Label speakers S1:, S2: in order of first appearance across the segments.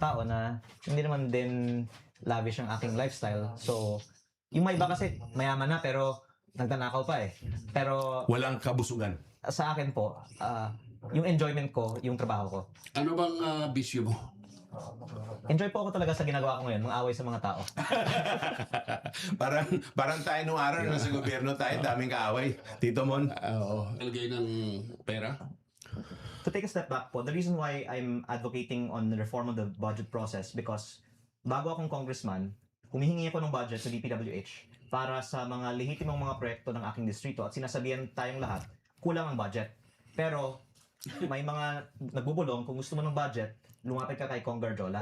S1: tao na hindi naman din lavish ang aking lifestyle. So, yung may iba kasi mayaman na pero nagnanakaw pa eh. Pero
S2: Walang kabusugan.
S1: sa akin po, yung enjoyment ko, yung trabaho ko.
S3: Ano bang bisyo mo?
S1: Enjoy po ako talaga sa ginagawa ko ngayon, mang-away sa mga tao.
S2: parang tayo nung araw na sa gobyerno tayo, daming kaaway. Tito Mon.
S3: Oo. Talagay ng pera?
S1: To take a step back po, the reason why I'm advocating on the reform of the budget process because bago akong congressman, humihingi ako ng budget sa DPWH para sa mga lehitimong mga proyekto ng aking distrito at sinasabihan tayong lahat, kulang ang budget. Pero may mga nagbubulong, kung gusto mo ng budget, lumapit ka kay Kong Garjola.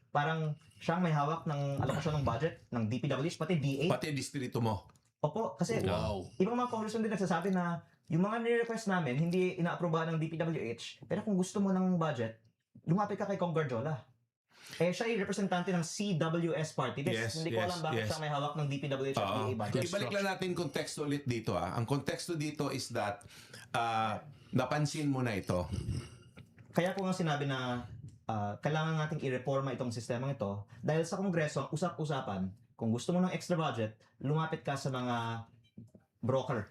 S1: Parang siyang may hawak ng alokasyon ng budget ng DPWH, pati DA.
S2: Pati distrito mo.
S1: Opo, kasi
S3: Wow.
S1: ibang mga congressman din nagsasabi na yung mga nire-request namin, hindi ina-aprobahan ng DPWH. Pero kung gusto mo ng budget, lumapit ka kay Kong Garjola. Eh, siya ay representante ng CWS party list.
S2: Yes,
S1: Hindi ko
S2: yes,
S1: alam bakit
S2: yes.
S1: siya may hawak ng DPWH at
S2: Oo.
S1: DA budget.
S2: Ibalik lang natin konteksto ulit dito. Ang konteksto dito is that napansin mo na ito.
S1: Kaya ko nga sinabi na kailangan nating i-reforma itong sistemang ito dahil sa Kongreso, usap-usapan, kung gusto mo ng extra budget, lumapit ka sa mga broker.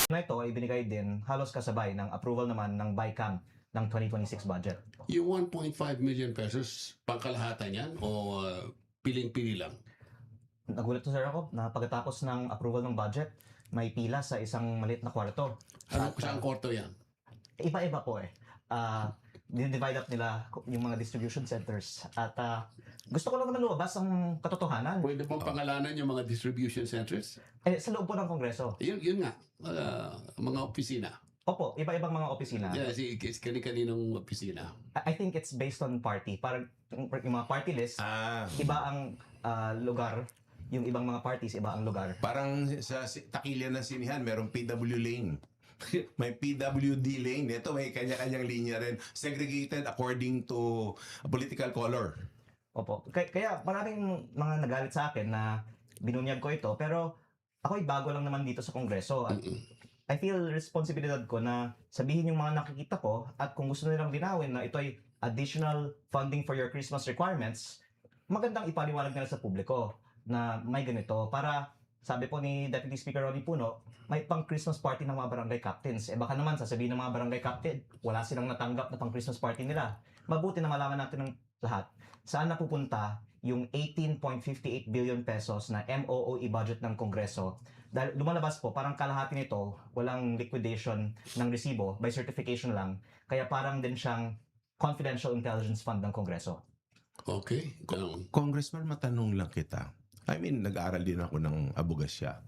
S1: Na ito ay binigay din halos kasabay ng approval naman ng BICAM ng 2026 budget.
S3: Yung 1.5 million pesos, pangkalahatan yan o piling-pili lang?
S1: Nagulat to sir ako na pagkatapos ng approval ng budget, may pila sa isang maliit na kwarto.
S3: Ano saan korto yan?
S1: Iba-iba po eh. Divide up nila yung mga distribution centers. At gusto ko lang naman lumabas ang katotohanan.
S3: Pwede bang pangalanan yung mga distribution centers?
S1: Eh, sa loob po ng Kongreso.
S3: Yun nga, mga opisina.
S1: Opo, iba-ibang mga opisina.
S3: Yeah, kani-kaninong opisina.
S1: I think it's based on party. Parang yung mga party list, iba ang lugar. Yung ibang mga parties, iba ang lugar.
S2: Parang sa takilyan ng sinihan, merong PW lane. May PWD lane. Ito may kanya-kanyang linya rin. Segregated according to political color.
S1: Opo. Kaya maraming mga nagalit sa akin na binunyag ko ito. Pero ako'y bago lang naman dito sa Kongreso. At I feel responsibilidad ko na sabihin yung mga nakikita ko at kung gusto nilang linawin na ito ay additional funding for your Christmas requirements, magandang ipaliwanag nila sa publiko na may ganito para sabi po ni Deputy Speaker Ronnie Puno, may pang Christmas party ng mga barangay captains. Eh baka naman sasabihin ng mga barangay captain, wala silang natanggap na pang Christmas party nila. Mabuti na malaman natin ng lahat saan napupunta yung 18.58 billion pesos na MOOE budget ng Kongreso. Dahil lumalabas po, parang kalahati nito, walang liquidation ng resibo, by certification lang. Kaya parang din siyang confidential intelligence fund ng Kongreso.
S3: Okay.
S2: Congressman, matanong lang kita. I mean, nag-aaral din ako ng abogasya.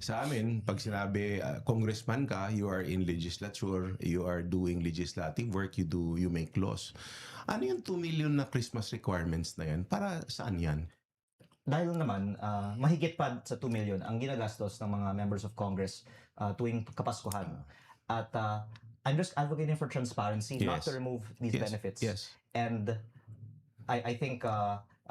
S2: Sa amin, pag sinabi congressman ka, you are in legislature, you are doing legislative work, you make laws. Ano yung 2 million na Christmas requirements na yan? Para saan yan?
S1: Dahil naman, mahigit pa sa 2 million ang ginagastos ng mga members of Congress tuwing Kapaskuhan. At I'm just advocating for transparency, not to remove these benefits.
S2: Yes.
S1: And I think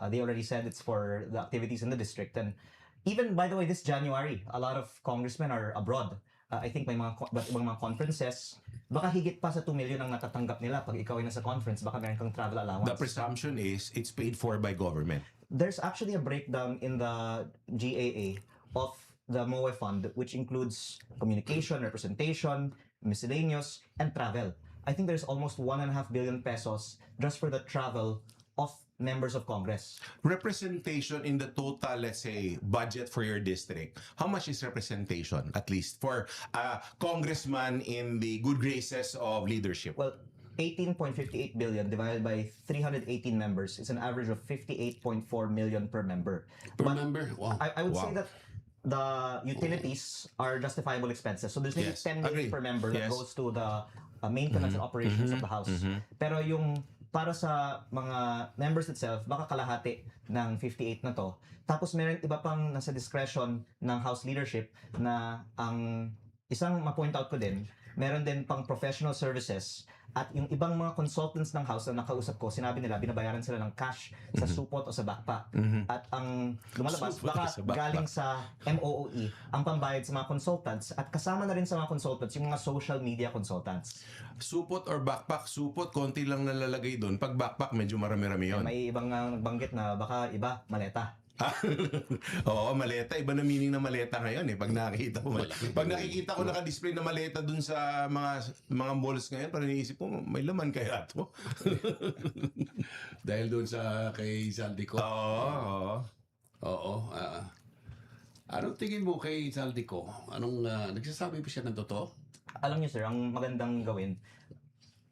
S1: they already said it's for the activities in the district. And even, by the way, this January, a lot of congressmen are abroad. I think may mga ibang mga conferences. Baka higit pa sa 2 million ang natatanggap nila pag ikaw ay nasa conference. Baka meron kang travel allowance.
S2: The presumption is it's paid for by government.
S1: There's actually a breakdown in the GAA of the MOE fund, which includes communication, representation, miscellaneous, and travel. I think there's almost 1.5 billion pesos just for the travel of members of Congress.
S2: Representation in the total, let's say, budget for your district. How much is representation, at least, for a congressman in the good graces of leadership?
S1: Well, 18.58 billion divided by 318 members is an average of 58.4 million per member.
S3: Per member? Wow.
S1: I would say that the utilities are justifiable expenses. So there's maybe 10 million per member that goes to the maintenance and operations of the House. Pero yung para sa mga members itself, baka kalahati ng 58 na to. Tapos meron iba pang nasa discretion ng House leadership na ang isang ma-point out ko din, meron din pang professional services, at yung ibang mga consultants ng house na nakausap ko, sinabi nila binabayaran sila ng cash sa supot o sa backpack. At ang lumalabas,
S2: Supot o
S1: baka
S2: sa backpack.
S1: galing sa MOOE ang pambayad sa mga consultants, at kasama na rin sa mga consultants yung mga social media consultants.
S2: Supot or backpack? Supot, konti lang nalalagay doon. Pag backpack, medyo marami-rami yun.
S1: May ibang nagbanggit na baka iba, maleta.
S2: Oo, maleta. Iba na meaning na maleta ngayon eh. Pag nakikita ko,
S3: Malaki.
S2: pag nakikita ko naka-display na maleta dun sa mga malls ngayon, parang iniisip ko, may laman kaya to?
S3: Dahil doon sa kay Zaldico.
S2: Oo.
S3: Oo. Anong tingin mo kay Zaldico? Nagsasabi ba siya ng totoo?
S1: Alam niyo sir, ang magandang gawin,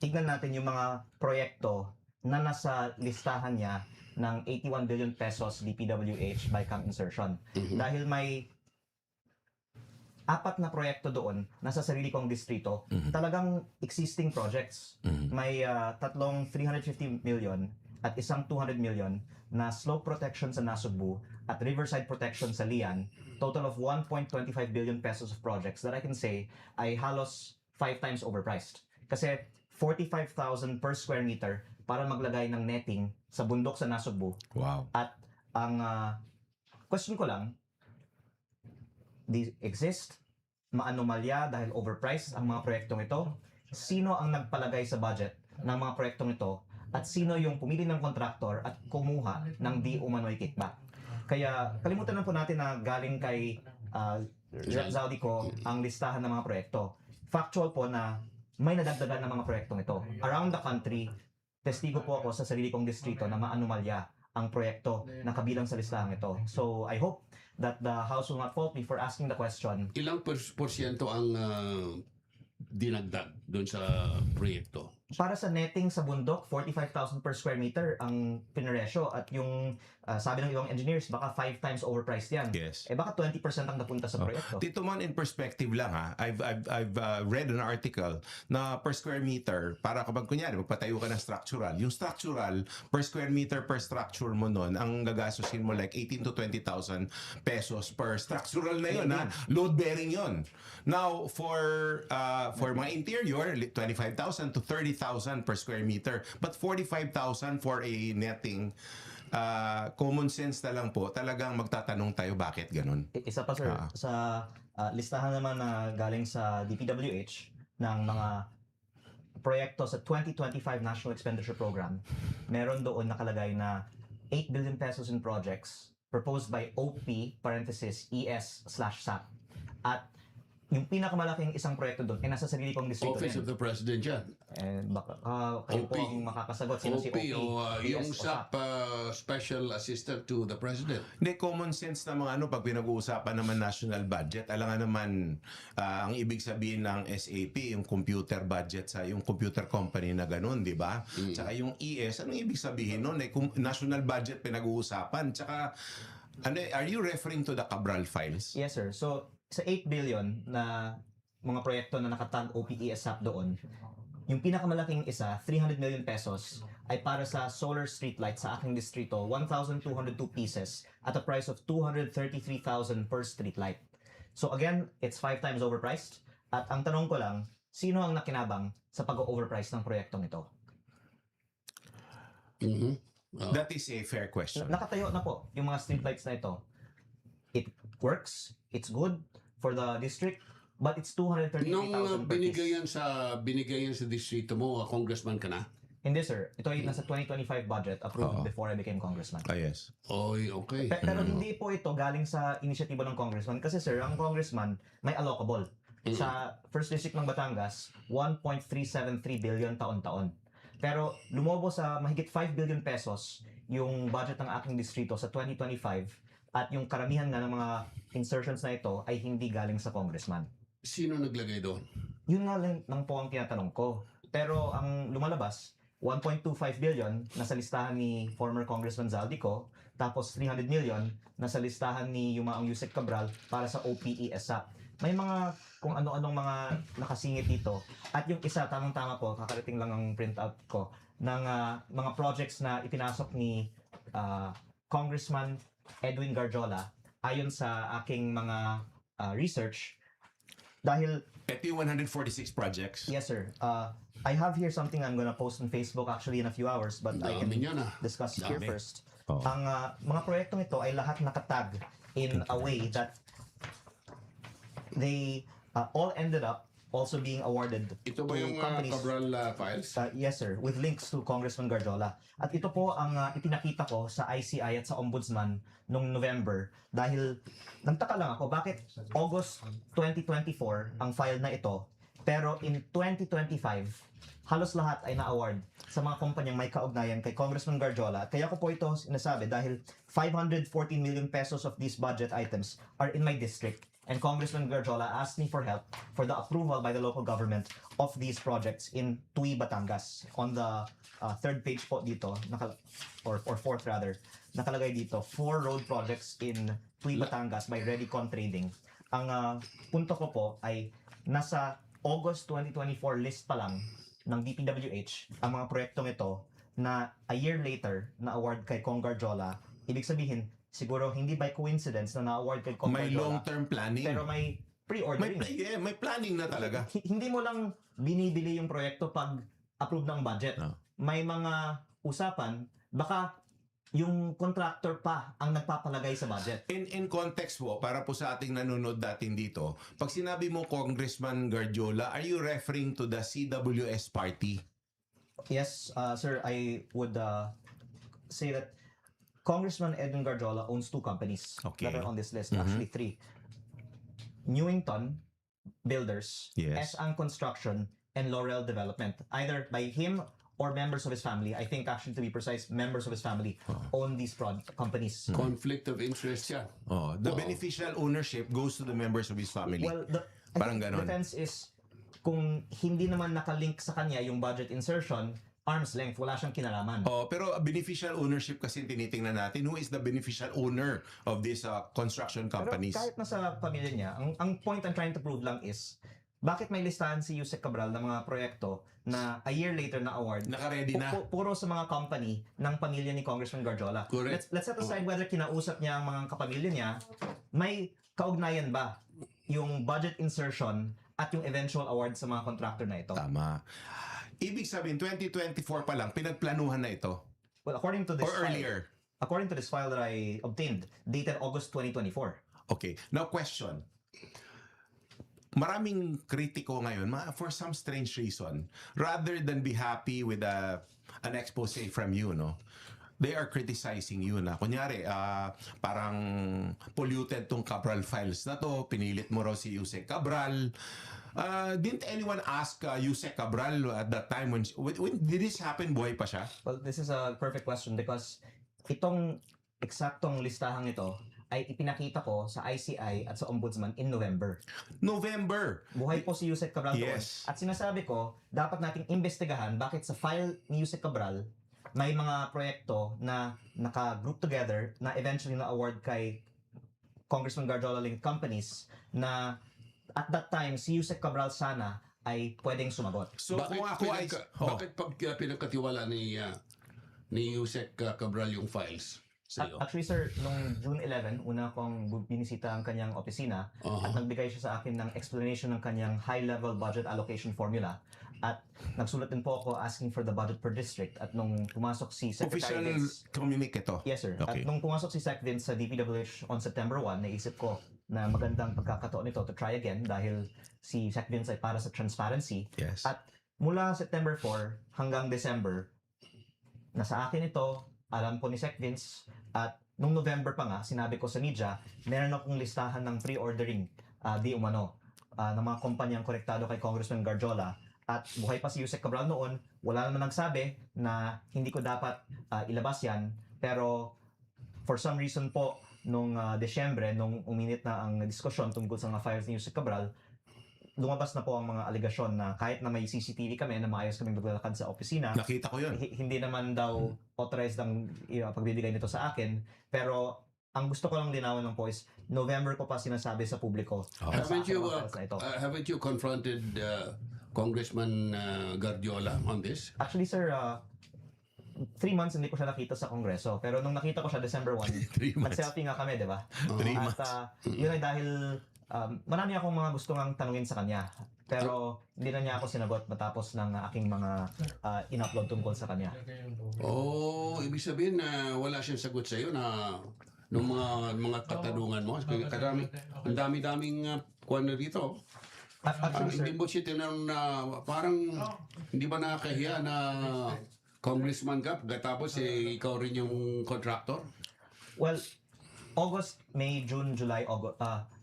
S1: tignan natin yung mga proyekto na nasa listahan niya ng 81 billion pesos DPWH by Camp Insertion. Dahil may 4 na proyekto doon nasa sarili kong distrito, talagang existing projects. May tatlong 350 million at isang 200 million na slope protection sa Nasugbu at riverside protection sa Lian, total of 1.25 billion pesos of projects that I can say ay halos 5 times overpriced. Kasi 45,000 per square meter para maglagay ng netting sa bundok sa Nasugbu.
S2: Wow.
S1: At ang question ko lang, exist, maanomalya dahil overpriced ang mga proyektong ito? Sino ang nagpalagay sa budget ng mga proyektong ito? At sino yung pumili ng kontraktor at kumuha ng di umano'y kickback? Kaya kalimutan na po natin na galing kay Zaldico ang listahan ng mga proyekto. Factual po na may nadagdagan ng mga proyektong ito. Around the country, testigo po ako sa sarili kong distrito na maanomalya ang proyekto na kabilang sa listahan ito. So I hope that the House will not fault me for asking the question.
S3: Ilang porsyento ang dinagdag doon sa proyekto?
S1: Para sa netting sa bundok, 45,000 per square meter ang pinaresyo, at yung sabi ng ibang engineers, baka 5 times overpriced yan.
S2: Yes.
S1: Eh baka 20% ang napunta sa proyekto.
S2: Tito Mon, in perspective lang ha, I've read an article na per square meter, para kapag kunyari magpatayo ka ng structural, yung structural per square meter per structure mo nun, ang gagastusin mo like 18 to 20,000 pesos per structural na yun ha, load bearing yun. Now for mga interior, 25,000 to 30,000 per square meter, but 45,000 for a netting. Common sense na lang po, talagang magtatanong tayo bakit ganun.
S1: Isa pa sir, sa listahan naman na galing sa DPWH ng mga proyekto sa 2025 National Expenditure Program, meron doon nakalagay na 8 billion pesos in projects proposed by OP, parenthesis, ES/SAP. At yung pinakamalaking isang proyekto doon ay nasa sarili kong distrito
S3: Office of the President yan.
S1: baka kayo
S3: OP.
S1: po ang makakasagot. Sino si OP?
S3: o yung
S1: ES o
S3: SAP Special Assistant to the President.
S2: Hindi, common sense na mga pag pinag-uusapan naman national budget, alam nga naman ang ibig sabihin ng SAP, yung computer budget sa yung computer company na ganun, di ba? Tsaka yung ES, anong ibig sabihin nun? National budget pinag-uusapan. Tsaka, are you referring to the Cabral files?
S1: Yes sir. So sa 8 billion na mga proyekto na nakatag OPESAP doon, yung pinakamalaking isa, 300 million pesos, ay para sa solar streetlight sa aking distrito, 1,202 pieces at a price of 233,000 per streetlight. So again, it's 5 times overpriced. At ang tanong ko lang, sino ang nakinabang sa pag-overprice ng proyektong ito?
S2: That is a fair question.
S1: Nakatayo na po yung mga streetlights na ito. It works, it's good for the district, but it's 233,000
S3: Nung
S1: per piece.
S3: binigay yan sa distrito mo, congressman ka na?
S1: Hindi sir, ito ay nasa 2025 budget approved
S2: Oo.
S1: before I became congressman.
S2: Yes.
S3: Oy, okay.
S1: Pero hindi po ito galing sa inisyatibo ng congressman kasi sir, ang congressman may allocable. Sa first district ng Batangas, 1.373 billion taon-taon. Pero lumobo sa mahigit 5 billion pesos yung budget ng aking distrito sa 2025, at yung karamihan nga ng mga insertions na ito ay hindi galing sa congressman.
S3: Sino naglagay doon?
S1: Yun nga lang po ang tinatanong ko. Pero ang lumalabas, 1.25 billion nasa listahan ni former Congressman Zaldico, tapos 300 million nasa listahan ni Yumaong Yusek Cabral para sa OPESAP. May mga kung ano-anong mga nakasingit dito. At yung isa, tamang-tama po, kakarating lang ang printout ko, ng mga projects na ipinasok ni Congressman Edwin Garjola. Ayon sa aking mga research, dahil
S2: Ito yung 146 projects.
S1: yes sir, I have here something I'm gonna post on Facebook actually in a few hours, but I can
S3: Dami niya na.
S1: discuss it here
S3: Dami.
S1: first.
S2: Oo.
S1: Ang mga proyektong ito ay lahat nakatag in a way that they all ended up also being awarded
S3: Ito ba
S1: to
S3: yung
S1: companies.
S3: Cabral files?
S1: Yes sir, with links to Congressman Garjola. At ito po ang ipinakita ko sa ICI at sa Ombudsman noong November dahil nagtaka lang ako bakit August 2024 ang file na ito pero in 2025 halos lahat ay na-award sa mga kumpanyang may kaugnayan kay Congressman Garjola. Kaya ko po ito sinasabi dahil 514 million pesos of these budget items are in my district. And Congressman Garjola asked me for help for the approval by the local government of these projects in Tui, Batangas. On the third page po dito, or fourth rather, nakalagay dito, 4 road projects in Tui, Batangas by Redicon Trading. Ang punto ko po ay nasa August 2024 list pa lang ng DPWH ang mga proyektong ito na a year later na award kay Cong Garjola. Ibig sabihin, siguro hindi by coincidence na na-award kay Cong
S2: May
S1: Garjola,
S2: long-term planning.
S1: pero may pre-ordering.
S2: May planning na talaga.
S1: Hindi mo lang binibili yung proyekto pag approve ng budget.
S2: No.
S1: May mga usapan, baka yung contractor pa ang nagpapalagay sa budget.
S2: In context po, para po sa ating nanonood dating dito, pag sinabi mo Congressman Garjola, are you referring to the CWS party?
S1: Yes, sir, I would say that Congressman Edwin Garjola owns 2 companies
S2: Okay.
S1: that are on this list,
S2: Mhm.
S1: actually 3. Newington Builders,
S2: Yes.
S1: Esang Construction, and Laurel Development. Either by him or members of his family. I think actually to be precise, members of his family own these companies.
S3: Conflict of interest yan.
S2: Oh, the
S3: Oo.
S2: beneficial ownership goes to the members of his family.
S1: Well, I
S2: Parang
S1: think
S2: ganon.
S1: defense is kung hindi naman nakalink sa kanya yung budget insertion, arm's length, wala siyang kinalaman.
S2: Oh, pero beneficial ownership kasi tinitingnan natin, who is the beneficial owner of these construction companies?
S1: Pero kahit nasa pamilya niya, ang point I'm trying to prove lang is, bakit may listahan si Yusek Cabral ng mga proyekto na a year later na award,
S2: Naka-ready na.
S1: puro sa mga company ng pamilya ni Congressman Garjola.
S3: Correct.
S1: Let's set aside whether kinausap niya ang mga kapamilya niya, may kaugnayan ba yung budget insertion at yung eventual award sa mga contractor na ito?
S2: Tama. Ibig sabihin, 2024 pa lang, pinagplanuhan na ito.
S1: Well, according to this
S2: Or earlier.
S1: According to this file that I obtained, dated August 2024.
S2: Okay. Now, question. Maraming kritiko ngayon, for some strange reason, rather than be happy with an expose from you, no? They are criticizing you na, kunyari, parang polluted tong Cabral files na to, pinilit mo raw si Yusek Cabral. Didn't anyone ask Yusek Cabral at that time when did this happen? Buhay pa siya?
S1: Well, this is a perfect question because itong eksaktong listahang ito ay ipinakita ko sa ICI at sa Ombudsman in November.
S2: November.
S1: Buhay po si Yusek Cabral doon.
S2: Yes.
S1: At sinasabi ko, dapat nating imbestigahan bakit sa file ni Yusek Cabral may mga proyekto na naka-group together na eventually na-award kay Congressman Garjola linked companies na at that time si Yusek Cabral sana ay pwedeng sumagot.
S2: So
S3: bakit,
S2: kung ako ay...
S3: bakit pag pinagkatiwala ni Yusek Cabral yung files sa iyo?
S1: Actually sir, nung June 11, una kong binisita ang kanyang opisina at nagbigay siya sa akin ng explanation ng kanyang high-level budget allocation formula. At nagsulat din po ako asking for the budget per district. At nung pumasok si
S2: Official
S1: Secretary Vince,
S2: communique ito.
S1: yes sir,
S2: Okay.
S1: at nung pumasok si Sec Vince sa DPWH on September 1, naisip ko na magandang pagkakataon nito to try again dahil si Sec Vince ay para sa transparency.
S2: Yes.
S1: At mula September 4 hanggang December, nasa akin ito, alam po ni Sec Vince, at nung November pa nga, sinabi ko sa media, meron akong listahan ng pre-ordering di umano ng mga kumpanyang konektado kay Congressman Garjola. At buhay pa si Yusek Cabral noon, wala naman nagsabi na hindi ko dapat ilabas yan. Pero for some reason po, nung Desyembre, nung uminit na ang diskusyon tungkol sa mga files ni Yusek Cabral, lumabas na po ang mga aligasyon na kahit na may CCTV kami na maayos kaming maglalakad sa opisina,
S2: Nakita ko yun.
S1: hindi naman daw authorized ang pagbibigay nito sa akin. Pero ang gusto ko lang linawin ng po is November ko pa sinasabi sa publiko. na sa
S3: Haven't
S1: akin
S3: you
S1: ang files na ito.
S3: haven't you confronted Congressman Guardiola on this?
S1: Actually sir, 3 months hindi ko siya nakita sa Kongreso. Pero nung nakita ko siya December 1,
S2: 3 months.
S1: nag-selfie nga kami, di ba?
S2: 3 months.
S1: At yun ay dahil marami akong mga gusto ngang tanungin sa kanya. Pero hindi na niya ako sinagot matapos ng aking mga in-upload tungkol sa kanya.
S3: Oh, ibig sabihin na wala siyang sagot sa iyo na nung mga katanungan mo. Ang dami-daming kuwan na dito.
S1: Actually, sir,
S3: Hindi mo siya tinanong na parang hindi ba nakakahiya na congressman ka pagkatapos ikaw rin yung contractor?
S1: well, August, May, June, July, August,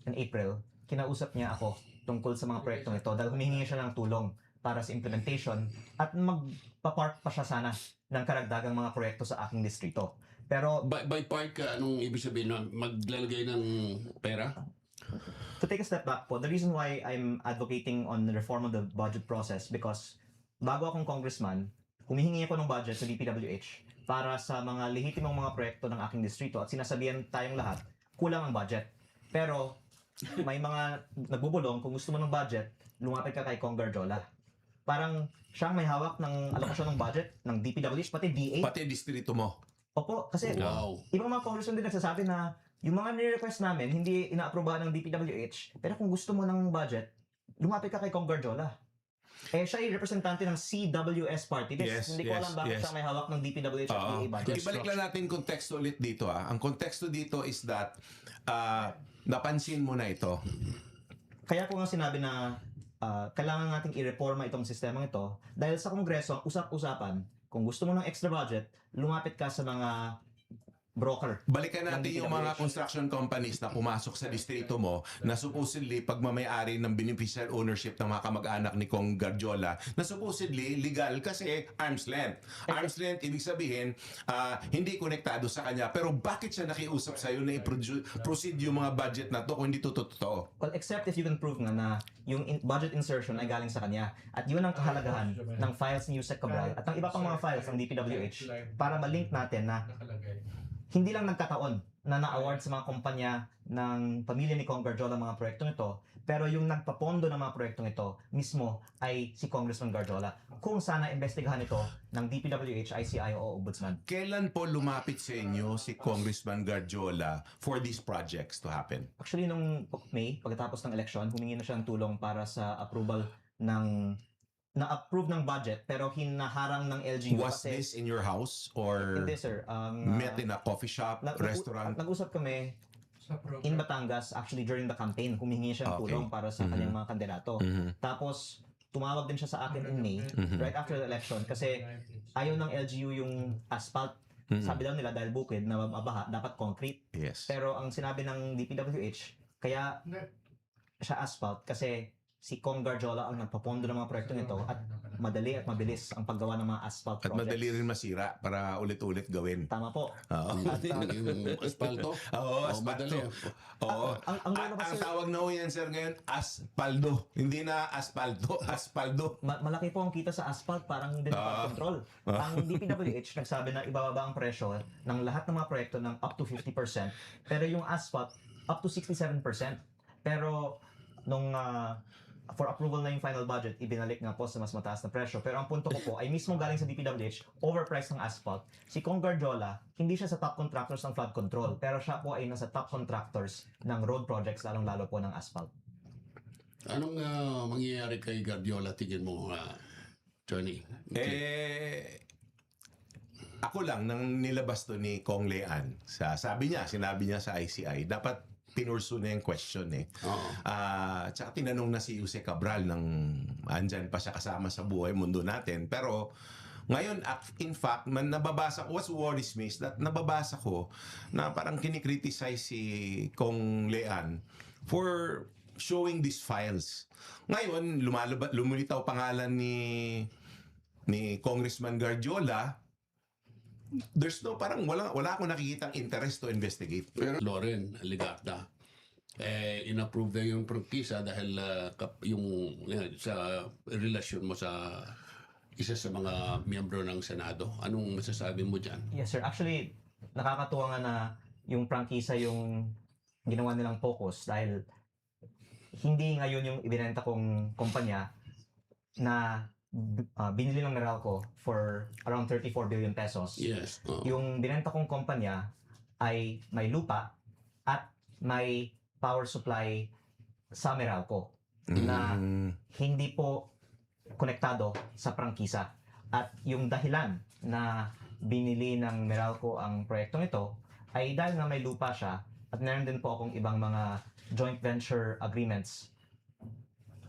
S1: and April, kinausap niya ako tungkol sa mga proyektong ito dahil humihingi siya ng tulong para sa implementation at magpa-park pa siya sana ng karagdagang mga proyekto sa aking distrito. Pero
S3: By part ka, anong ibig sabihin na maglalagay ng pera?
S1: to take a step back po, the reason why I'm advocating on the reform of the budget process because bago akong congressman, humihingi ako ng budget sa DPWH para sa mga lehitimong mga proyekto ng aking distrito at sinasabihan tayong lahat, kulang ang budget. Pero may mga nagbubulong, kung gusto mo ng budget, lumapit ka kay Kong Garjola. Parang siyang may hawak ng alokasyon ng budget ng DPWH, pati DA.
S2: Pati distrito mo.
S1: Opo, kasi
S3: Wow.
S1: ibang mga congressman din nagsasabi na yung mga nire-request namin, hindi ina-aprobahan ng DPWH, pero kung gusto mo ng budget, lumapit ka kay Kong Garjola. Siya ay representante ng CWS party.
S2: Yes,
S1: Hindi ko
S2: yes,
S1: alam bakit
S2: yes.
S1: siya may hawak ng DPWH at
S2: Oo.
S1: DA budget.
S2: Ibalik lang natin konteksto ulit dito. Ang konteksto dito is that napansin mo na ito.
S1: Kaya ko nga sinabi na kailangan nating i-reforma itong sistemang ito dahil sa Kongreso, ang usap-usapan, kung gusto mo ng extra budget, lumapit ka sa mga broker.
S2: Balikan natin
S1: Ng
S2: yung mga
S1: DPWH.
S2: construction companies na pumasok sa distrito mo na supposedly pagmamayari ng beneficial ownership ng mga kamag-anak ni Kong Garjola na supposedly legal kasi arm's length. Arm's length, ibig sabihin, hindi konektado sa kanya. Pero bakit siya nakiusap sa'yo na i-proceed yung mga budget na to kung hindi to totoo?
S1: Well, except if you can prove nga na yung budget insertion ay galing sa kanya at yun ang kahalagahan ng files ni Yusek Cabral at ng iba pang mga files ng DPWH para ma-link natin na hindi lang nagkataon na na-award sa mga kumpanya ng pamilya ni Kong Garjola ang mga proyektong ito, pero yung nagpapondo ng mga proyektong ito mismo ay si Congressman Garjola. Kung sana investigahan ito ng DPWH, ICI o Ombudsman.
S2: Kailan po lumapit sa inyo si Congressman Garjola for these projects to happen?
S1: Actually, nung May, pagkatapos ng election, humingi na siya ng tulong para sa approval ng na-approve ng budget pero hinaharang ng LGU
S2: Was
S1: kasi
S2: this in your house or
S1: hindi sir.
S2: met in a coffee shop, restaurant?
S1: Nag-usap kami in Batangas actually during the campaign. Humingi siya ng
S2: Okay.
S1: tulong para sa kanyang mga kandidato.
S2: Mhm.
S1: Tapos tumawag din siya sa akin in May
S2: Mhm.
S1: right after the election kasi ayaw ng LGU yung asphalt.
S2: Mhm.
S1: Sabi daw nila dahil bukid na mabaha, dapat concrete.
S2: Yes.
S1: Pero ang sinabi ng DPWH, kaya siya asphalt kasi si Kong Garjola ang nagpapondo ng mga proyektong ito at madali at mabilis ang paggawa ng mga asphalt
S2: At
S1: projects.
S2: madali rin masira para ulit-ulit gawin.
S1: Tama po.
S2: Oo.
S3: Yung asfalto?
S2: Oo,
S3: madali.
S2: asfalto. Oo.
S1: Ang gulo kasi,
S2: Ang tawag na ho yan, sir, ngayon, aspaldo. Hindi na aspalto, aspaldo.
S1: malaki po ang kita sa asphalt, parang hindi na control. Ang DPWH nagsabi na ibababa ang presyo ng lahat ng mga proyekto ng up to 50%, pero yung asphalt up to 67%. Pero nung for approval na yung final budget, ibinalik nga po sa mas mataas na presyo. Pero ang punto ko po ay mismo galing sa DPWH, overpriced ng asphalt. Si Kong Garjola, hindi siya sa top contractors ng flood control, pero siya po ay nasa top contractors ng road projects, lalong-lalo po ng asphalt.
S3: Anong mangyayari kay Guardiola, tingin mo, Johnny?
S2: Ako lang, nang nilabas to ni Kong Lean, sinabi niya sa ICI, dapat pinursu na yung question eh.
S3: Oo.
S2: Tsaka tinanong na si Yusek Cabral nang andyan pa siya kasama sa buhay mundo natin. Pero ngayon, in fact, nababasa ko, what worries me is that nababasa ko na parang kinikriticize si Kong Lean for showing these files. Ngayon, lumulitaw pangalan ni Congressman Garjola. There's no, parang wala akong nakikitang interest to investigate.
S3: Pero Loren Ligarda, inapprove na yung prangkisa dahil sa relasyon mo sa isa sa mga miyembro ng Senado. Anong masasabi mo dyan?
S1: Yes sir, actually nakakatuwa nga na yung prangkisa yung ginawa nilang focus dahil hindi ngayon yung ibinenta kong kumpanya na binili ng Meralco for around 34 billion pesos.
S3: Yes. Oo.
S1: Yung binenta kong kumpanya ay may lupa at may power supply sa Meralco na hindi po konektado sa prangkisa. At yung dahilan na binili ng Meralco ang proyektong ito ay dahil na may lupa siya at meron din po akong ibang mga joint venture agreements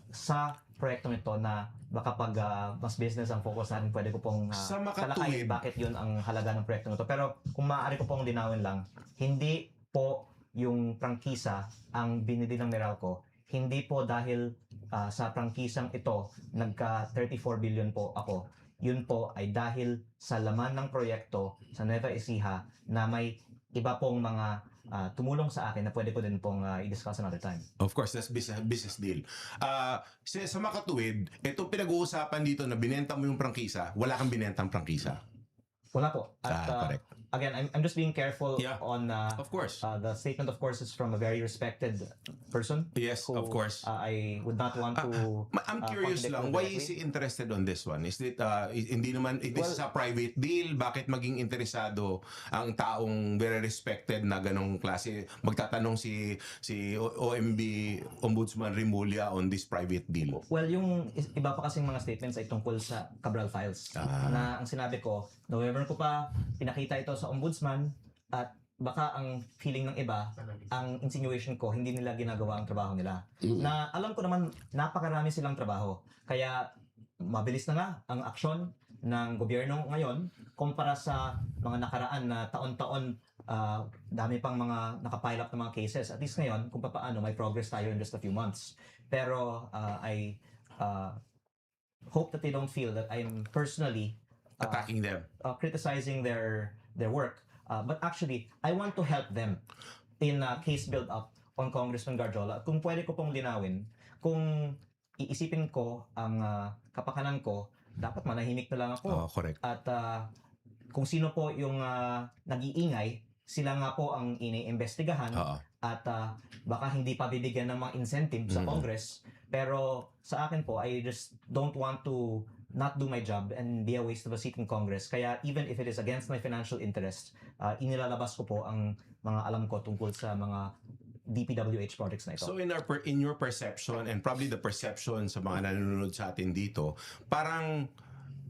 S1: sa proyektong ito na baka pag mas business ang focus natin, pwede ko pong
S2: Sa
S1: talakayin
S2: makatuwid,
S1: bakit yun ang halaga ng proyektong ito. Pero kung maaari ko pong linawin lang, hindi po yung prangkisa ang binili ng Meralco. Hindi po dahil sa prangkisang ito, nagka 34 billion po ako. Yun po ay dahil sa laman ng proyekto sa Nueva Ecija na may iba pong mga tumulong sa akin na pwede ko din pong i-discuss another time.
S2: of course, that's business deal. Sa makatuwid, itong pinag-uusapan dito na binenta mo yung prangkisa, wala kang binentang prangkisa.
S1: Wala po. At
S2: Correct.
S1: again, I'm just being careful
S2: Yeah.
S1: on
S2: Of course.
S1: the statement, of course, is from a very respected person.
S2: Yes,
S1: who,
S2: of course.
S1: I would not want to
S2: I'm curious
S1: contradict
S2: lang,
S1: him
S2: why
S1: directly.
S2: is he interested on this one? Is it, hindi naman, this is a private deal? Bakit maging interesado ang taong very respected na ganong klase? Magtatanong si OMB Ombudsman Rimulya on this private deal.
S1: Well, yung iba pa kasing mga statements ay tungkol sa Cabral Files. Na ang sinabi ko, November ko pa pinakita ito sa ombudsman at baka ang feeling ng iba, ang insinuation ko, hindi nila ginagawa ang trabaho nila. Na alam ko naman, napakarami silang trabaho. Kaya mabilis na nga ang aksyon ng gobyerno ngayon kumpara sa mga nakaraan na taon-taon, dami pang mga nakapile up ng mga cases. At least ngayon, kung paano, may progress tayo in just a few months. Pero I hope that they don't feel that I'm personally
S2: Attacking them.
S1: criticizing their work. But actually, I want to help them in case build-up on Congressman Garjola. At kung pwede ko pong linawin, kung iisipin ko ang kapakanan ko, dapat manahimik na lang ako.
S2: Correct.
S1: At kung sino po yung nag-iingay, sila nga po ang iniimbestigahan. At baka hindi pa bibigyan ng mga incentive sa Congress. Pero sa akin po, I just don't want to not do my job and be a waste of a seat in Congress. Kaya even if it is against my financial interest, inilalabas ko po ang mga alam ko tungkol sa mga DPWH projects na ito.
S2: So in your perception and probably the perception sa mga nanonood sa atin dito, parang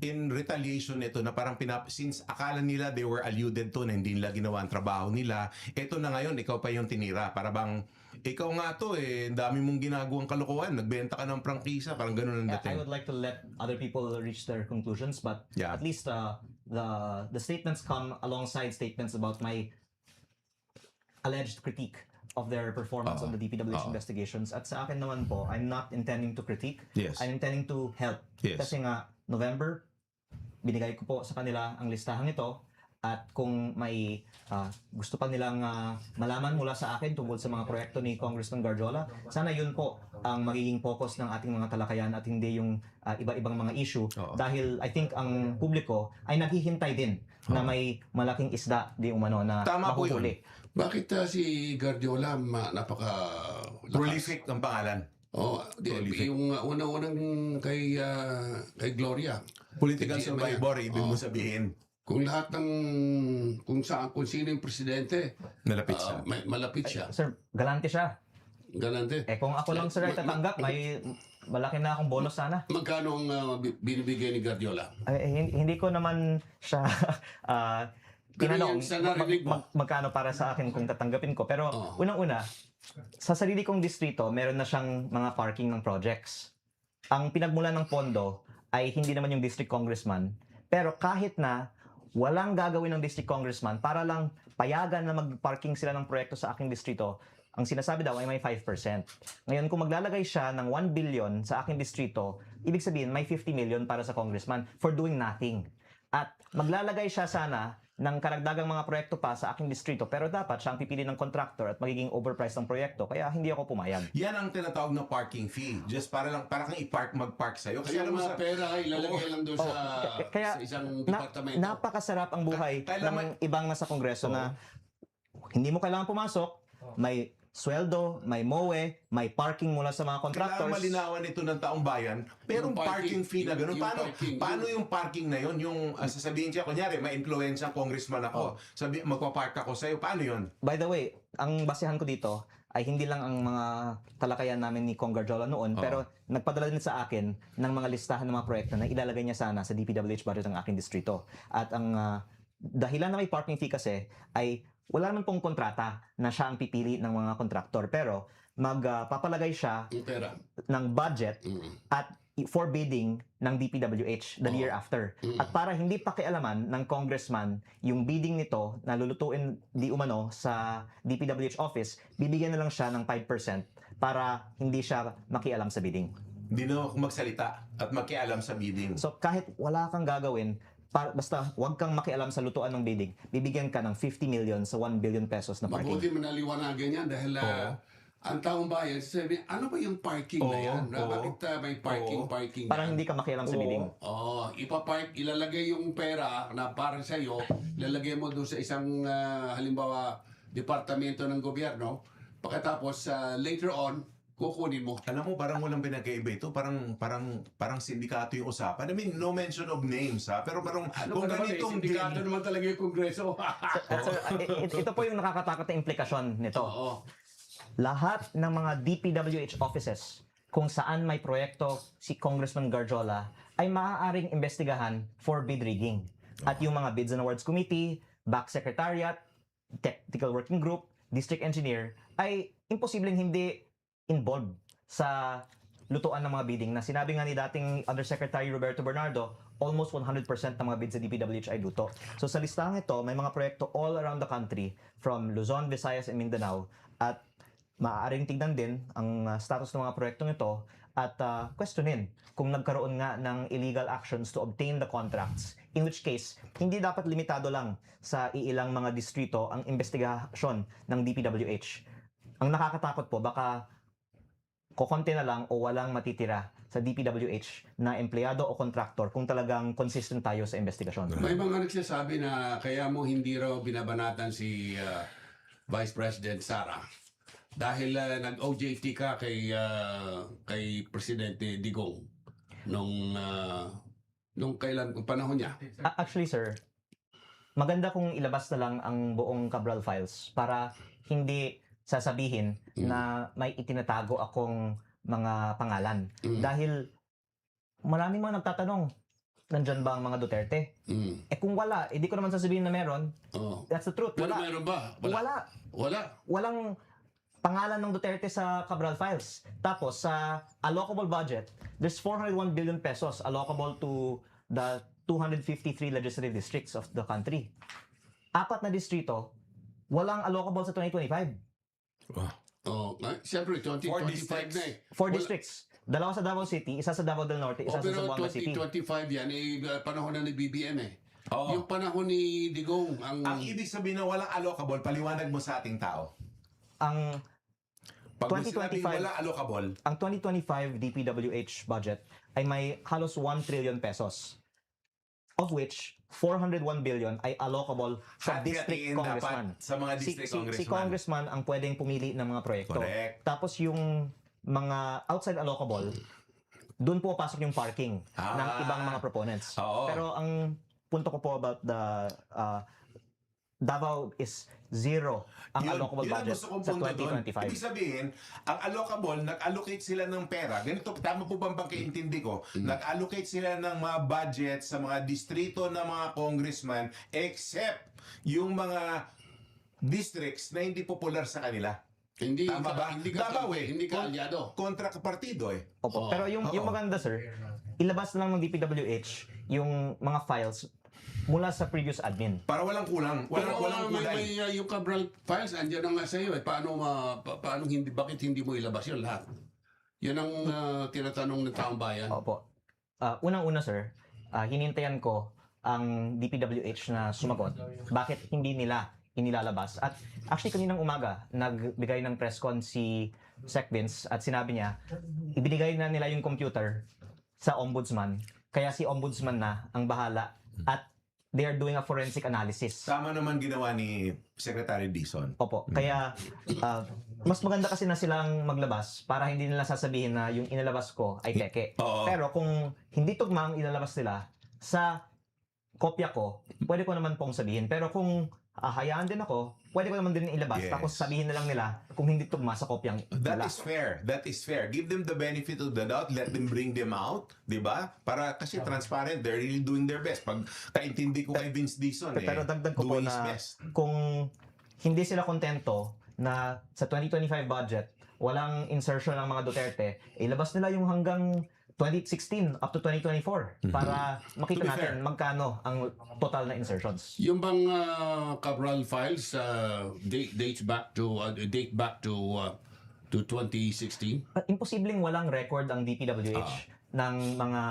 S2: in retaliation nito na parang since akala nila they were alluded to na hindi nila ginawa ang trabaho nila, ito na ngayon ikaw pa yung tinira. Para bang ikaw nga to ang dami mong ginagawang kalokohan, nagbenta ka ng prangkisa, parang ganun ang
S1: I
S2: dating.
S1: would like to let other people reach their conclusions, but
S2: Yeah.
S1: at least the statements come alongside statements about my alleged critique of their performance on the DPWH investigations. At sa akin naman po, I'm not intending to critique.
S2: Yes.
S1: I'm intending to help.
S2: Yes.
S1: Kasi nga, November, binigay ko po sa kanila ang listahang ito. At kung may gusto pa nilang malaman mula sa akin tungkol sa mga proyekto ni Congressman Garjola, sana yun po ang magiging focus ng ating mga talakayan at hindi yung iba-ibang mga issue. Dahil I think ang publiko ay naghihintay din na may malaking isda di umano na
S2: Tama po yun.
S1: mahuhuli.
S3: Bakit si Guardiola napaka
S2: Prolific ang pangalan.
S3: Prolific. Yung unang-unang kay Gloria.
S2: Political
S3: Hindi,
S2: survivor, ibig mo sabihin.
S3: Kung lahat ng kung sino yung presidente,
S2: Nalapit siya.
S3: malapit siya.
S1: Sir, galante siya.
S3: Galante.
S1: Kung ako lang sir ay tatanggap, may malaki na akong bonus sana.
S3: Magkano ang binibigay ni Guardiola?
S1: Hindi ko naman siya tinanong
S3: yung sa narinig mo.
S1: magkano para sa akin kung tatanggapin ko. Pero unang-una, sa sarili kong distrito, meron na siyang mga parking ng projects. Ang pinagmulan ng pondo ay hindi naman yung district congressman. Pero kahit na walang gagawin ng district congressman para lang payagan na mag-parking sila ng proyekto sa aking distrito, ang sinasabi daw ay may 5%. Ngayon, kung maglalagay siya ng 1 billion sa aking distrito, ibig sabihin may 50 million para sa congressman for doing nothing. At maglalagay siya sana ng karagdagang mga proyekto pa sa aking distrito, pero dapat siya ang pipili ng contractor at magiging overpriced ang proyekto, kaya hindi ako pumayag.
S2: Yan ang tinatawag na parking fee. Just para kang mag-park sa'yo. Kasi
S3: Kaya
S2: alam mo
S3: mga pera ay ilalagay lang doon
S1: Kaya
S3: sa isang departamento.
S1: napakasarap ang buhay
S2: Kailangan-
S1: ng ibang nasa kongreso na hindi mo kailangan pumasok, may sweldo, may MOE, may parking mula sa mga
S2: kailangan
S1: contractors.
S2: malinawan ito ng taong bayan, pero
S3: Yung
S2: parking
S3: parking,
S2: fee na gano'n.
S3: yung
S2: Paano,
S3: parking,
S2: paano yung parking na yun? Yung sasabihin siya, kunyari, may influensya congressman ako. Magpapark ako sa'yo. Paano yun?
S1: By the way, ang basehan ko dito ay hindi lang ang mga talakayan namin ni Kong Garjola noon,
S2: Oo.
S1: pero nagpadala din sa akin ng mga listahan ng mga proyekto na ilalagay niya sana sa DPWH budget ng aking distrito. At ang dahilan na may parking fee kasi ay wala naman pong kontrata na siya ang pipili ng mga kontraktor, pero magpapalagay siya
S3: Yung pera.
S1: ng budget
S3: Mm.
S1: at for bidding ng DPWH the year after. At para hindi pakialaman ng congressman yung bidding nito na lulutuin di umano sa DPWH office, bibigyan na lang siya ng 5% para hindi siya makialam sa bidding.
S2: Hindi na ako magsalita at makialam sa bidding.
S1: So kahit wala kang gagawin, basta wag kang makialam sa lutuan ng bidding, bibigyan ka ng 50 million sa 1 billion pesos na parking.
S3: Mabuti manaliwanagan yan dahil ang taong bayan, sabi, ano ba yung parking na yan? Bakit may parking
S1: Para
S3: yan?
S1: hindi ka makialam sa bidding.
S3: Ipapark, ilalagay yung pera na para sa iyo, ilalagay mo doon sa isang halimbawa departamento ng gobyerno. Pagkatapos later on, kukunin mo.
S2: Alam mo, parang walang pinagkaiba ito. Parang sindikato yung usapan. I mean, no mention of names, ha? Pero parang kung ganitong
S3: sindikato naman talaga yung kongreso.
S1: At sir, ito po yung nakakatakot na implikasyon nito.
S3: Oo.
S1: Lahat ng mga DPWH offices kung saan may proyekto si Congressman Garjola ay maaaring investigahan for bid rigging. At yung mga Bids and Awards Committee, Back Secretariat, Technical Working Group, District Engineer ay imposibleng hindi involved sa lutuan ng mga bidding na sinabi nga ni dating Undersecretary Roberto Bernardo, almost 100% ng mga bids sa DPWH ay luto. So sa listahan ito, may mga proyekto all around the country from Luzon, Visayas, and Mindanao at maaaring tignan din ang status ng mga proyektong ito at questionin kung nagkaroon nga ng illegal actions to obtain the contracts. In which case, hindi dapat limitado lang sa iilang mga distrito ang investigasyon ng DPWH. Ang nakakatakot po, baka kokonti na lang o walang matitira sa DPWH na empleyado o kontraktor kung talagang consistent tayo sa investigasyon.
S3: May mga nagsasabi na kaya mo hindi raw binabanatan si Vice President Sara dahil nag-OJT ka kay Presidente Digong nung panahon niya.
S1: Actually, sir, maganda kung ilabas na lang ang buong Cabral files para hindi sasabihin na may itinatago akong mga pangalan. Dahil maraming mga nagtatanong, nandyan ba ang mga Duterte? Eh kung wala, hindi ko naman sasabihin na meron. That's the truth.
S3: Pero
S1: Wala.
S3: meron ba? Wala.
S1: Walang pangalan ng Duterte sa Cabral files. Tapos sa allocable budget, there's 401 billion pesos allocable to the 253 legislative districts of the country. 4 na distrito, walang allocable sa 2025.
S3: Siyempre, 2025 na eh.
S1: 4 districts. 2 sa Davao City, 1 sa Davao del Norte, 1 sa
S3: Pero
S1: Zamboanga City.
S3: 2025 yan, panahon na ni BBM eh.
S2: Oo.
S3: Yung panahon ni Digong,
S2: Ang ibig sabihin na walang allocable, paliwanag mo sa ating tao.
S1: Ang
S2: Pag 2025,
S1: 2025
S2: walang allocable,
S1: ang 2025 DPWH budget ay may halos 1 trillion pesos. Of which 401 billion ay allocable sa district
S2: hati-hatiin
S1: congressman.
S2: dapat sa mga district congressman.
S1: Si congressman ang pwedeng pumili ng mga proyekto.
S2: Correct.
S1: Tapos yung mga outside allocable, doon po pasok yung parking ng ibang mga proponents.
S2: Oo.
S1: Pero ang punto ko po about the Davao is zero ang allocable
S2: yun ang
S1: budget
S2: gusto kong
S1: sa
S2: punto doon.
S1: 2025.
S2: Ibig sabihin, ang allocable, nag-allocate sila ng pera. Ganito, tama po bang pagkaintindi ko? Nag-allocate sila ng mga budget sa mga distrito ng mga congressman except yung mga districts na hindi popular sa kanila.
S3: Hindi
S2: Tama ba?
S3: hindi ka
S2: Davao eh.
S3: hindi ka aliado.
S2: Kontra ka partido eh.
S1: Opo. Pero yung
S2: Oo.
S1: maganda, sir, ilabas na lang ng DPWH yung mga files mula sa previous admin.
S2: Para walang kulang. Walang kulay.
S3: May yung Cabral files andyan na nga sa iyo eh. Paano hindi bakit hindi mo ilabas yun lahat? Yan ang tinatanong ng taong bayan.
S1: Opo. Unang-una, sir, hinintayan ko ang DPWH na sumagot. Bakit hindi nila inilalabas? At actually, kaninang umaga, nagbigay ng press con si Sec Vince at sinabi niya, ibinigay na nila yung computer sa ombudsman. Kaya si ombudsman na ang bahala at they are doing a forensic analysis.
S2: Tama naman ginawa ni Secretary Dizon.
S1: Opo. Kaya mas maganda kasi na silang maglabas para hindi nila sasabihin na yung inilabas ko ay peke.
S2: Oo.
S1: Pero kung hindi tugma ang ilalabas nila sa kopya ko, pwede ko naman pong sabihin. Pero kung hayaan din ako, pwede ko naman din ilabas.
S2: Yes.
S1: Tapos sabihin na lang nila kung hindi tugma sa kopyang
S2: That
S1: nila.
S2: is fair. That is fair. Give them the benefit of the doubt. Let them bring them out. Di ba? Para kasi transparent. They're really doing their best. Pag kaintindi ko kay Vince Dixon,
S1: Pero dagdag ko po
S2: do his
S1: na
S2: best.
S1: kung hindi sila kontento na sa 2025 budget, walang insertion ng mga Duterte, ilabas nila yung hanggang 2016 up to 2024 para makita
S2: To be
S1: natin
S2: fair.
S1: magkano ang total na insertions.
S3: Yung bang Cabral files date back to 2016?
S1: Imposibleng walang record ang DPWH ng mga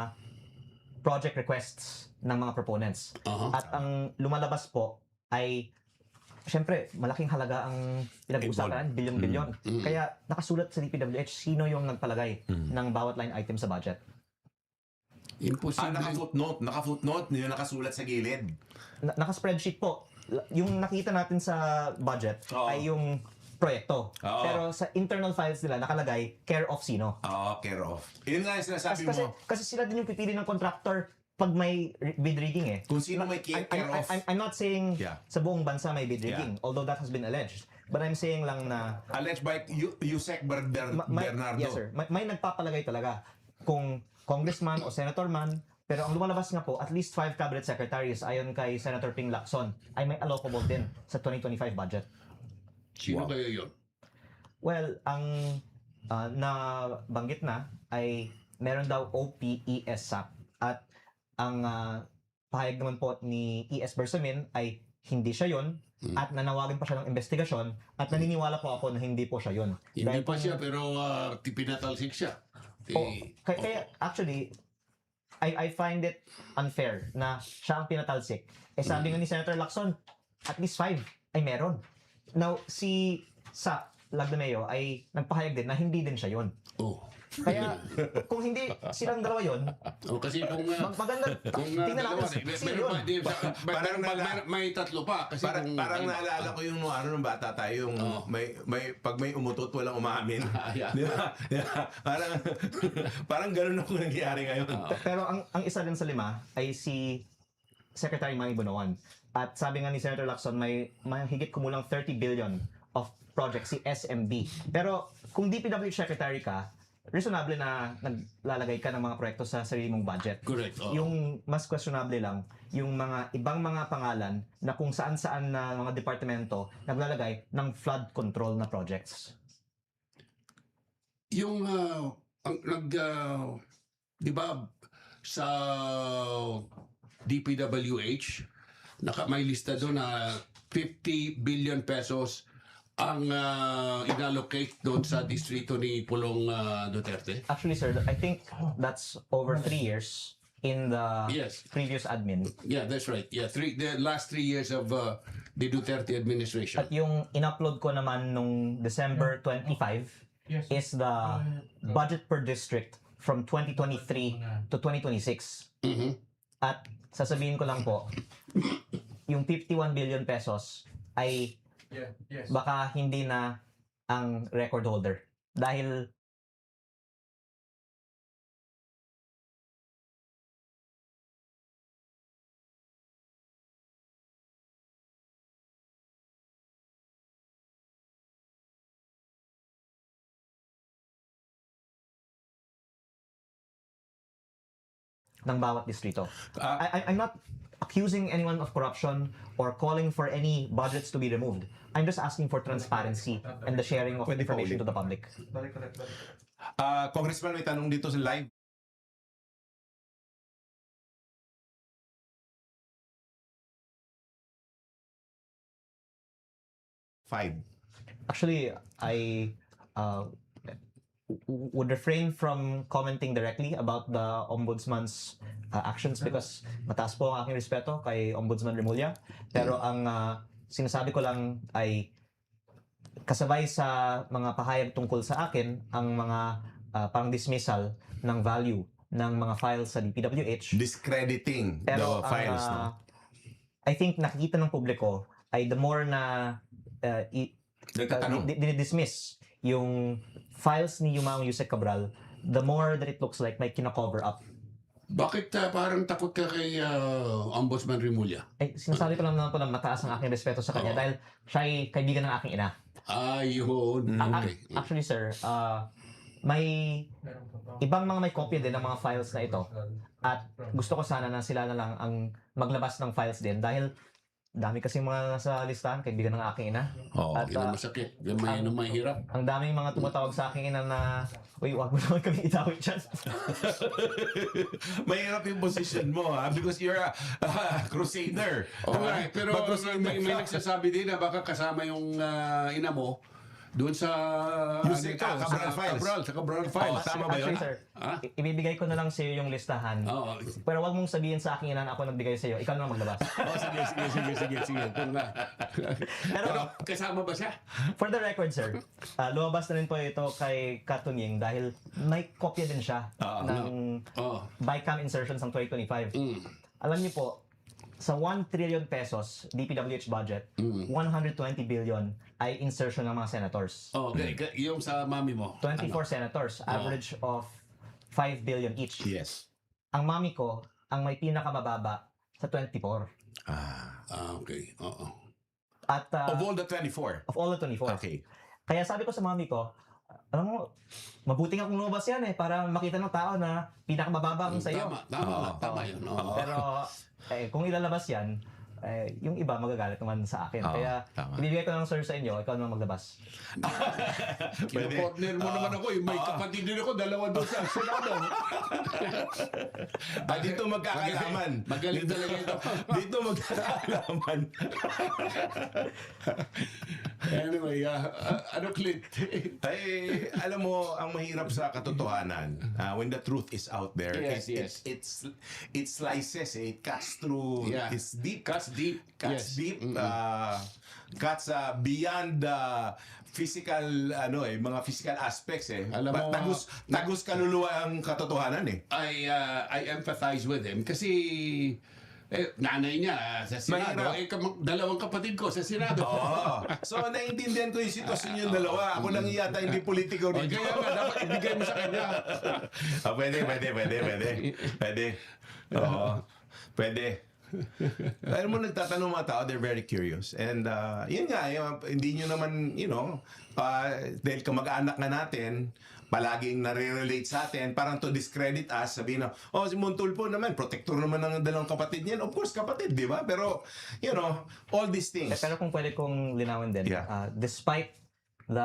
S1: project requests ng mga proponents.
S3: Aha.
S1: At ang lumalabas po ay syempre, malaking halaga ang pinag-uusapan, bilyon-bilyon. Kaya nakasulat sa DPWH sino yung nagpalagay ng bawat line item sa budget.
S3: Imposible.
S2: Naka-footnote, yung nakasulat sa gilid.
S1: Naka-spreadsheet po. Yung nakita natin sa budget
S2: Oo.
S1: ay yung proyekto.
S2: Oo.
S1: Pero sa internal files nila nakalagay care of sino.
S2: Care of. Yun nga yung sinasabi
S1: Kasi,
S2: mo.
S1: kasi sila din yung pipili ng contractor pag may bid rigging eh.
S2: Kung sino may care of.
S1: I'm not saying
S2: Yeah.
S1: sa buong bansa may bid rigging, although that has been alleged. But I'm saying lang na
S2: Alleged by Yusek Bernardo.
S1: yes sir, may nagpapalagay talaga kung congressman o senator man, pero ang lumalabas nga po, at least 5 cabinet secretaries ayon kay Senator Ping Lacson ay may allocable din sa 2025 budget.
S3: Sino
S2: Wow.
S3: kaya yun?
S1: Well, ang nabanggit na ay meron daw OPES-SAP at ang pahayag naman po ni ES Bersamin ay hindi siya yon at nanawagan pa siya ng investigasyon at naniniwala po ako na hindi po siya yon.
S3: Hindi pa siya pero pinatalsik siya.
S1: Kaya actually, I find it unfair na siya ang pinatalsik. Eh sabi nga ni Senator Lacson, at least 5 ay meron. Now, si Sa Lagdameo ay nagpahayag din na hindi din siya yon.
S3: Oh.
S1: Kaya kung hindi silang dalawa yon,
S3: Kasi kung
S1: maganda. Tingnan natin sino yun.
S2: Parang
S3: may tatlo pa kasi
S2: Parang naalala ko yung nung bata tayo, yung pag may umutot walang umamin.
S3: Yeah.
S2: Di ba? Parang ganun ako nangyayari ngayon.
S1: Pero ang isa din sa 5 ay si Secretary Manny Bonoan. At sabi nga ni Senator Lacson, may higit kumulang 30 billion of projects si SMB. Pero kung DPWH Secretary ka, reasonable na naglalagay ka ng mga proyekto sa sarili mong budget.
S3: Correct.
S1: Yung mas questionable lang, yung mga ibang mga pangalan na kung saan-saan na mga departamento naglalagay ng flood control na projects.
S3: Yung di ba sa DPWH may lista doon na 50 billion pesos ang inallocate doon sa distrito ni Pulong Duterte.
S1: Actually, sir, I think that's over 3 years in the
S3: Yes.
S1: previous admin.
S3: Yeah, that's right. Yeah, the last 3 years of the Duterte administration.
S1: At yung in-upload ko naman nung December 25 is the budget per district from 2023 to 2026.
S3: Mhm.
S1: At sasabihin ko lang po, yung 51 billion pesos ay baka hindi na ang record holder. Dahil ng bawat distrito. I'm not accusing anyone of corruption or calling for any budgets to be removed. I'm just asking for transparency and the sharing of
S2: Pwede pa
S1: information
S2: ulit.
S1: to the public.
S2: Congressman, may tanong dito sa live. Five.
S1: Actually, I would refrain from commenting directly about the Ombudsman's actions because mataas po ang aking respeto kay Ombudsman Remulla. Pero ang sinasabi ko lang ay kasabay sa mga pahayag tungkol sa akin ang mga pang dismissal ng value ng mga files sa DPWH.
S2: Discrediting
S1: Pero
S2: the files, no?
S1: I think nakikita ng publiko ay the more na
S2: Nagtatanong.
S1: dinidismiss yung files ni Yusek Cabral, the more that it looks like may kina-cover up
S3: Bakit parang takot ka kay Ombudsman Rimulya?
S1: Sinasabi ko lang naman po na mataas ang aking respeto sa kanya
S3: Oo.
S1: dahil siya ay kaibigan ng aking ina.
S3: Ayun. Okay.
S1: Actually, sir, may ibang mga may kopya din ng mga files na ito. At gusto ko sana na sila na lang ang maglabas ng files din dahil dami kasi mga nasa listahan, kaibigan ng aking ina.
S2: Oo.
S1: At
S3: Yan ang masakit. Yan may mahirap.
S1: ang daming mga tumatawag sa aking ina na, uy, wag mo naman kami itawid dyan.
S2: Mahirap yung position mo, ha? Because you're a crusader.
S3: Oo nga, pero
S2: Pag crusader
S3: may
S2: ka,
S3: nagsasabi din na baka kasama yung ina mo doon sa
S2: Yung Cabral Files.
S3: Sa Cabral Files.
S2: tama ba yun?
S1: Actually, sir,
S3: Ha?
S1: ibibigay ko na lang sa iyo yung listahan.
S3: Oo.
S1: Pero wag mong sabihin sa aking ina na ako nagbigay sa iyo. Ikaw na lang maglabas.
S3: Oh, sige. Kung pero kasama ba siya?
S1: For the record, sir, lumabas na rin po ito kay Katunying dahil may kopya din siya ng
S3: Oo.
S1: BICAM insertions ng 2025.
S3: Mm.
S1: Alam niyo po, sa 1 trillion pesos DPWH budget, 120 billion ay insertion ng mga senators.
S3: Oh, yung sa mami mo.
S1: 24 senators, average of 5 billion each.
S2: Yes.
S1: Ang mami ko, ang may pinakamababa sa 24.
S3: Okay. Oo.
S1: At
S2: Of all the 24.
S1: of all the 24.
S2: Okay.
S1: Kaya sabi ko sa mami ko, alam mo, mabuti nga kung lumabas yan para makita ng tao na pinakamababa ang sa iyo.
S3: Tama yun. Oo.
S1: Pero kung ilalabas yan, yung iba magagalit naman sa akin.
S2: Oo,
S1: Kaya
S2: tama.
S1: ibibigay ko lang sir sa inyo, ikaw naman maglabas.
S3: Kino-corner mo naman ako. May kapatid din ako, dalawa doon sa Senado.
S2: Dito magkakalaman.
S3: Magaling talaga ito.
S2: Dito magkakalaman.
S3: Anyway, ano Clint?
S2: Ay, alam mo, ang mahirap sa katotohanan, when the truth is out there,
S3: Yes,
S2: it slices, it cuts through,
S3: Yeah.
S2: it's deep.
S3: Cuts deep.
S2: Cuts
S3: Yes.
S2: deep, cuts beyond physical, mga physical aspects
S3: Alam mo,
S2: tagus kaluluwa ang katotohanan eh.
S3: I empathize with him kasi nanay niya sa Senado,
S2: Mahirap.
S3: dalawang kapatid ko sa Senado.
S2: Oo. So, naiintindihan ko yung sitwasyon yung dalawa. Ako lang yata hindi politiko rito.
S3: Kaya nga, dapat ibigay mo sa kanya.
S2: Pwede. Oo. Pwede. Alam mo, nagtatanong mga tao, they're very curious. And yun nga, hindi nyo naman, dahil kamag-anak nga natin, palaging nare-relate sa atin, parang to discredit us, sabihin na, si Montulfo naman, protector naman ng dalawang kapatid niyan. Of course, kapatid, di ba? Pero, all these things.
S1: Pero kung pwede kong linawin din,
S2: Yeah.
S1: despite the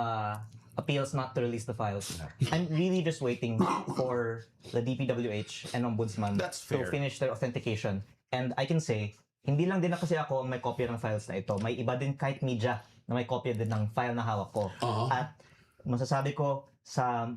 S1: appeals not to release the files, I'm really just waiting for the DPWH and Ombudsman
S2: That's
S1: to
S2: fair.
S1: finish their authentication. And I can say, hindi lang din na kasi ako ang may kopya ng files na ito. May iba din kahit media na may kopya din ng file na hawak ko.
S3: Oo.
S1: At masasabi ko sa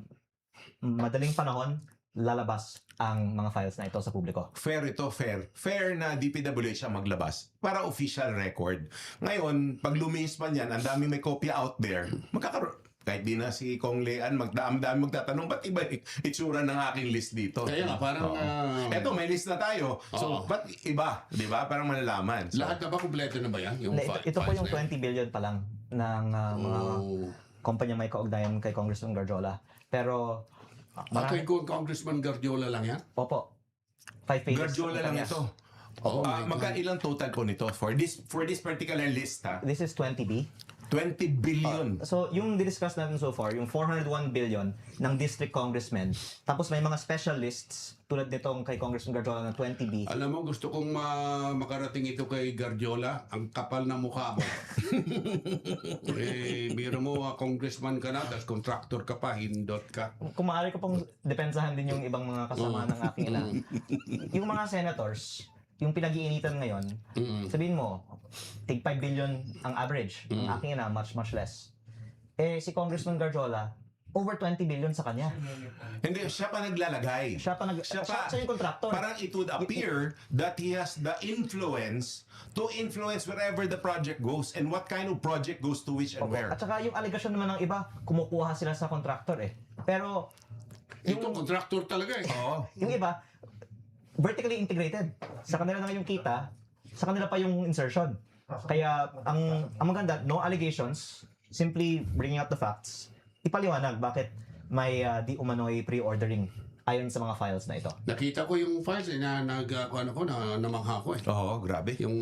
S1: madaling panahon, lalabas ang mga files na ito sa publiko.
S2: Fair ito, fair. Fair na DPWH ang maglabas para official record. Ngayon, pag lumihis man yan, ang dami may kopya out there, magkakaroon. Kahit di na si Kong Lean, dami magtatanong, ba't iba itsura ng aking list dito?
S3: Kaya nga, parang...
S2: Eto, may list na tayo. So, ba't iba? Di ba? Parang malalaman. So,
S3: lahat na ba? Kompleto na ba yan? Yung
S1: Ito po yung
S3: files na
S1: 20
S3: yan?
S1: billion pa lang ng mga
S3: Oh.
S1: kumpanya may kaugnayan kay Congressman Garjola. Pero,
S3: Kay Congressman Guardiola lang yan?
S1: opo, 5 pages.
S2: Garjola lang ito.
S3: Oh my God.
S2: Ilang total po nito for this particular list, ha?
S1: This is 20B.
S2: 20 billion.
S1: So, yung discuss natin so far, yung 401 billion ng district congressmen, tapos may mga special lists tulad nitong kay Congressman Garjola ng 20B.
S3: Alam mo, gusto kong makarating ito kay Guardiola. Ang kapal na mukha mo. Biro mo, congressman ka na, tapos contractor ka pa, hindot ka.
S1: Kung maaari ko pong depensahan din yung ibang mga kasama ng aking ina. Yung mga senators, yung pinag-iinitan ngayon, sabihin mo, tig 5 billion ang average. Ang aking ina, much less. Si Congressman Garjola, over 20 billion sa kanya.
S2: Hindi, siya pa naglalagay.
S1: Siya yung contractor.
S2: Parang it would appear that he has the influence to influence wherever the project goes and what kind of project goes to which and
S1: Opo.
S2: where.
S1: At saka yung allegation naman ng iba, kumukuha sila sa contractor Pero,
S3: Ito, contractor talaga eh.
S2: Oo.
S1: yung iba, vertically integrated. Sa kanila na yung kita, sa kanila pa yung insertion. Kaya, ang maganda, no allegations, simply bringing out the facts, ipaliwanag bakit may di umano'y pre-ordering ayon sa mga files na ito.
S3: Nakita ko yung files na namangha ko eh.
S2: Oo, grabe.
S3: Yung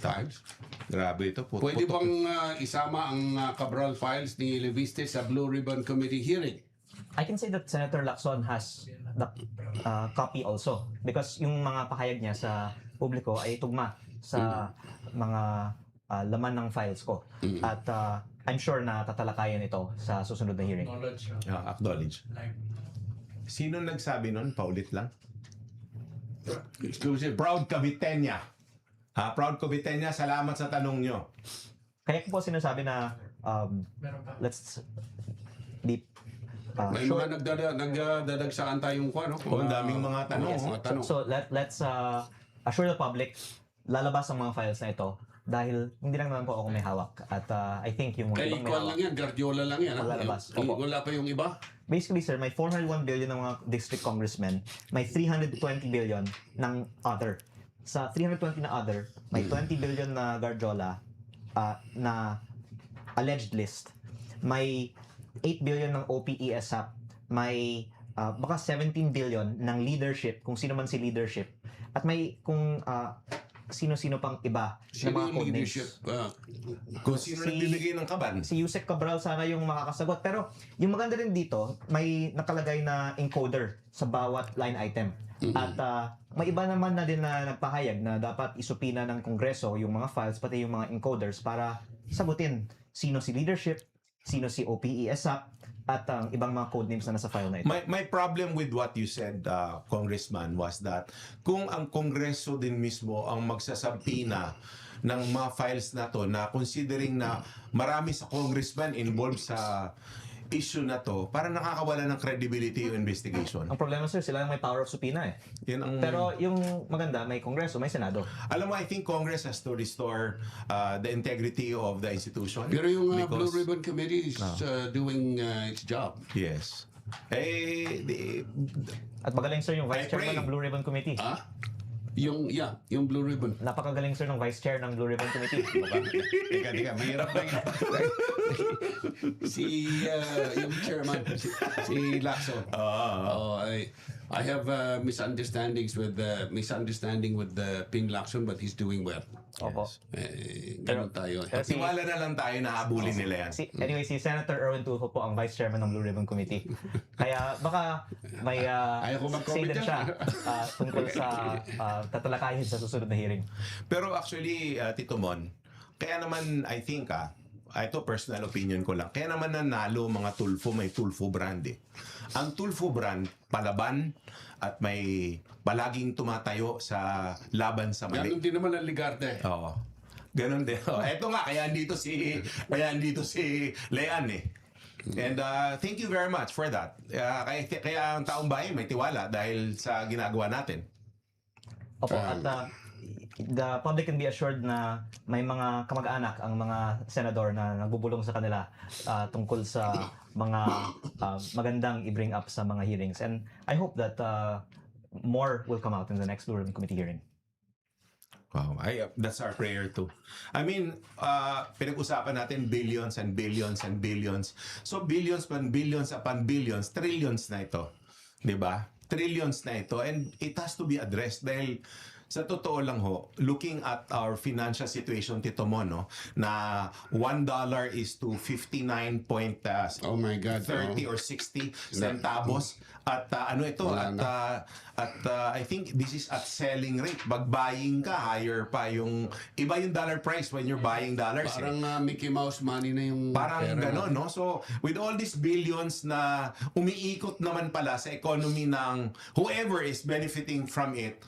S3: files.
S2: Grabe ito.
S3: Pwede bang isama ang Cabral files ni Leviste sa Blue Ribbon Committee hearing?
S1: I can say that Senator Lacson has the copy also because yung mga pahayag niya sa publiko ay tugma sa mga laman ng files ko. At I'm sure na tatalakayan ito sa susunod na hearing.
S2: Acknowledge. Sino nagsabi nun? Paulit lang.
S3: Exclusive.
S2: Proud Cavitenya. Proud Cavitenya, salamat sa tanong nyo.
S1: Kaya ko po sinasabi na let's be
S3: May
S1: sure.
S3: mga nagdadagsaan tayong no?
S2: Ang daming mga tanong.
S3: Mga tanong.
S1: So let's assure the public lalabas ang mga files na ito dahil hindi lang naman po ako may hawak at I think yung
S3: Kay
S1: ibang may
S3: Kwan
S1: hawak.
S3: lang yan, Guardiola lang yan.
S1: Malalabas.
S3: Yung-
S1: Opo.
S3: Wala pa yung iba?
S1: Basically, sir, may 401 billion ng mga district congressmen, may 320 billion ng other. Sa 320 na other, may 20 billion na Guardiola na alleged list. May 8 billion ng OPESAP, may baka 17 billion ng leadership, kung sino man si leadership. At may kung sino-sino pang iba na
S3: Sino
S1: mga
S3: yung
S1: codenames.
S3: leadership?
S2: Kung sino nagbibigay ng kaban.
S1: Si Yusek Cabral sana yung makakasagot. Pero yung maganda rin dito, may nakalagay na encoder sa bawat line item. At may iba naman na din na nagpahayag na dapat isupina ng Kongreso yung mga files, pati yung mga encoders para sagutin sino si leadership, sino si OPESAP, at ang ibang mga codenames na nasa file na ito.
S2: My problem with what you said, Congressman, was that kung ang Kongreso din mismo ang magsasabina ng mga files na to na considering na marami sa congressman involved sa issue na to, parang nakakawala ng credibility yung investigation.
S1: Ang problema, sir, sila lang may power of subpoena eh.
S2: Yan ang,
S1: Pero yung maganda, may Kongreso, may Senado.
S2: alam mo, I think Congress has to restore the integrity of the institution.
S3: Pero yung Blue
S2: because-
S3: Ribbon Committee is doing its job.
S2: Yes.
S1: At magaling, sir, yung
S2: I
S1: Vice Chairman
S2: pray.
S1: ng Blue Ribbon Committee.
S3: Yung Blue Ribbon.
S1: Napakagaling, sir, ng Vice Chair ng Blue Ribbon Committee.
S2: Teka, mahirap na yun.
S3: Yung chairman, si Lacson. I have misunderstanding with Ping Lacson, but he's doing well.
S1: Opo.
S3: Ganun tayo.
S1: Pero si,
S2: Tiwala na lang tayo na habulin nila yan.
S1: anyway, si Senator Erwin Tulfo po ang Vice Chairman ng Blue Ribbon Committee. Kaya baka may
S3: Ayaw ko
S1: say
S3: mag-comment
S1: din
S3: dyan.
S1: siya tungkol sa tatalakayin sa susunod na hearing.
S2: Pero actually, Tito Mon, kaya naman I think ito personal opinion ko lang, kaya naman nanalo mga Tulfo, may Tulfo brand eh. Ang Tulfo brand, palaban at may palaging tumatayo sa laban sa mali.
S3: Ganun din naman ang Ligarte.
S2: Oo. Ganon din. Eto nga, kaya andito si Leanne eh. And thank you very much for that. Kaya ang taong bayan may tiwala dahil sa ginagawa natin.
S1: Opo, at the public can be assured na may mga kamag-anak ang mga senador na nagbubulong sa kanila tungkol sa mga magandang i-bring up sa mga hearings. And I hope that more will come out in the next Blue Ribbon Committee hearing.
S2: Wow, that's our prayer too. I mean, pinag-usapan natin billions and billions and billions. So billions upon billions upon billions, trillions na ito. 'Di ba? Trillions na ito, and it has to be addressed dahil sa totoo lang ho, looking at our financial situation, Tito Mon, no, na $1 is to 59 point
S3: Oh my God.
S2: 30 or 60 centavos at ano ito
S3: Wala
S2: at I think this is at selling rate. Bag-buying ka, higher pa yung iba yung dollar price when you're buying dollars.
S3: Parang Mickey Mouse money na yung
S2: Parang
S3: pera
S2: gano'n,
S3: natin.
S2: no? So, with all these billions na umiikot naman pala sa economy ng whoever is benefiting from it,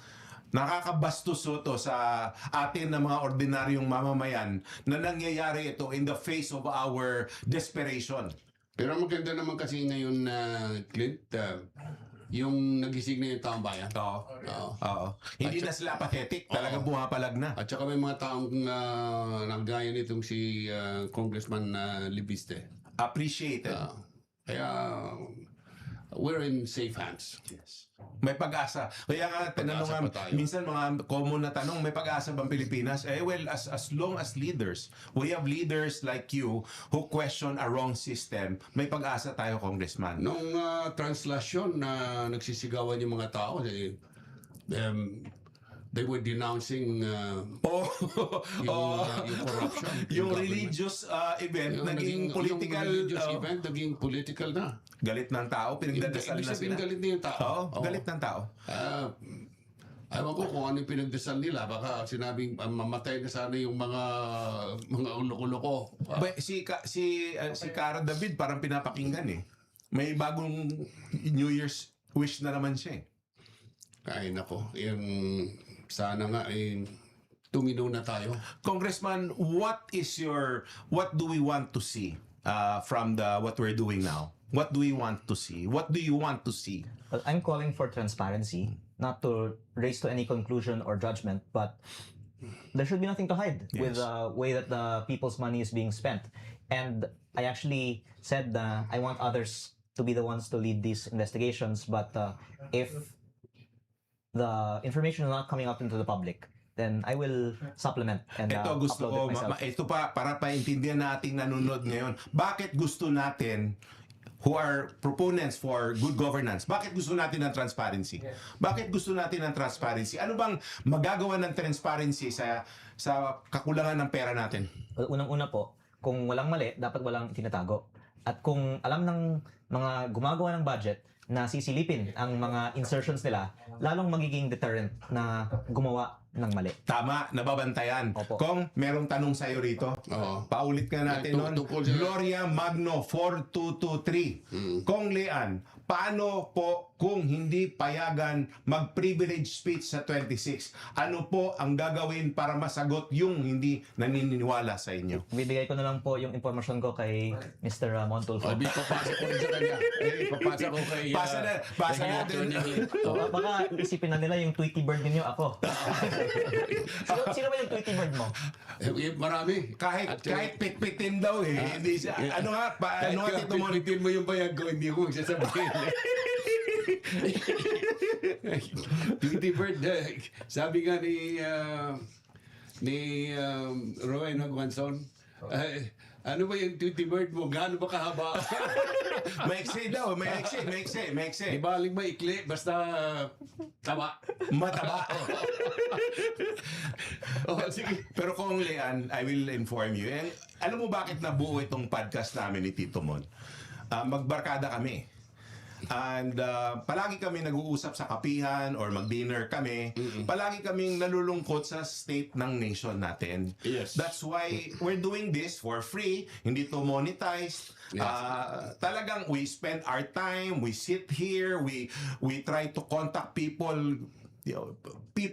S2: nakakabastos to sa atin na mga ordinaryong mamamayan na nangyayari ito in the face of our desperation.
S3: Pero maganda naman kasi ngayon, Clint, yung nagising na yung taong bayan.
S2: Oo.
S3: Oo.
S2: Oo. Hindi na sila pathetic. Talagang bumapalag na.
S3: At saka may mga taong nagaya nitong si Congressman Libiste.
S2: Appreciated.
S3: Kaya we're in safe hands.
S2: Yes. May pag-asa. Kaya nga, tinanong
S3: pa tayo.
S2: minsan mga common na tanong, may pag-asa bang Pilipinas? Well, as long as leaders, we have leaders like you who question a wrong system, may pag-asa tayo, Congressman.
S3: Nung translasyon na nagsisigawan yung mga tao, they were denouncing
S2: Oh,
S3: yung corruption.
S2: yung
S3: government.
S2: religious event,
S3: Yung
S2: naging political.
S3: Yung religious event, naging political na.
S2: Galit ng tao, pinagdadasal
S3: Ibig
S2: na
S3: sabihin,
S2: sila.
S3: galit na yung tao.
S2: Oo,
S3: Oo.
S2: galit ng tao.
S3: Ewan ko kung ano yung pinagdasal nila. Baka sinabing mamatay na sana yung mga ulo-ulo ko.
S2: Si Cara David parang pinapakinggan eh. May bagong New Year's wish na naman siya eh.
S3: Ay nako, yung sana nga tumino na tayo.
S2: Congressman, what do we want to see from what we're doing now? What do we want to see? What do you want to see?
S1: Well, I'm calling for transparency, not to raise to any conclusion or judgment, but there should be nothing to hide with the way that the people's money is being spent. And I actually said I want others to be the ones to lead these investigations, but if the information is not coming out into the public, then I will supplement and
S2: Ito gusto ko,
S1: upload it myself.
S2: ito pa, para paintindihan nating nanonood ngayon, bakit gusto natin who are proponents for good governance, bakit gusto natin ng transparency? Bakit gusto natin ng transparency? Ano bang magagawa ng transparency sa kakulangan ng pera natin?
S1: Well, unang-una po, kung walang mali, dapat walang tinatago. At kung alam ng mga gumagawa ng budget na sisilipin ang mga insertions nila, lalong magiging deterrent na gumawa ng mali.
S2: Tama, nababantayan.
S1: Opo.
S2: Kung merong tanong sa'yo rito,
S3: Oo.
S2: paulit ka natin nun.
S3: Tungkol sa-
S2: Gloria Magno 4223. Kong Lean, paano po kung hindi payagan mag-privilege speech sa 26? Ano po ang gagawin para masagot yung hindi naniniwala sa inyo?
S1: Bibigay ko na lang po yung informasyon ko kay Mr. Montulfo.
S3: Sabi, papasa ko rin sa kanya. Papasa ko kay...
S2: Pasa natin.
S1: Baka isipin na nila yung Tweety Bird ninyo ako. Sino ba yung Tweety Bird mo?
S3: Marami.
S2: Kahit pitpitin daw eh. Hindi siya. Ano nga, ano nga Tito Mon?
S3: Pipitin mo yung bayag ko, hindi ko magsasabihin. Tweety Bird, sabi nga ni Rowan Hagwanson, ano ba yung Tweety Bird mo? Gaano ba kahaba?
S2: Maiksi daw, maiksi.
S3: Di ba aling maikli? Basta taba.
S2: Mataba.
S3: Sige.
S2: Pero kung Lean, I will inform you. And alam mo bakit nabuo itong podcast namin ni Tito Mon? Magbarkada kami. And palagi kami nag-uusap sa kapihan or mag-dinner kami. Palagi kaming nalulungkot sa state ng nation natin.
S3: Yes.
S2: That's why we're doing this for free. Hindi to monetized.
S3: Yes.
S2: Talagang we spend our time, we sit here, we try to contact people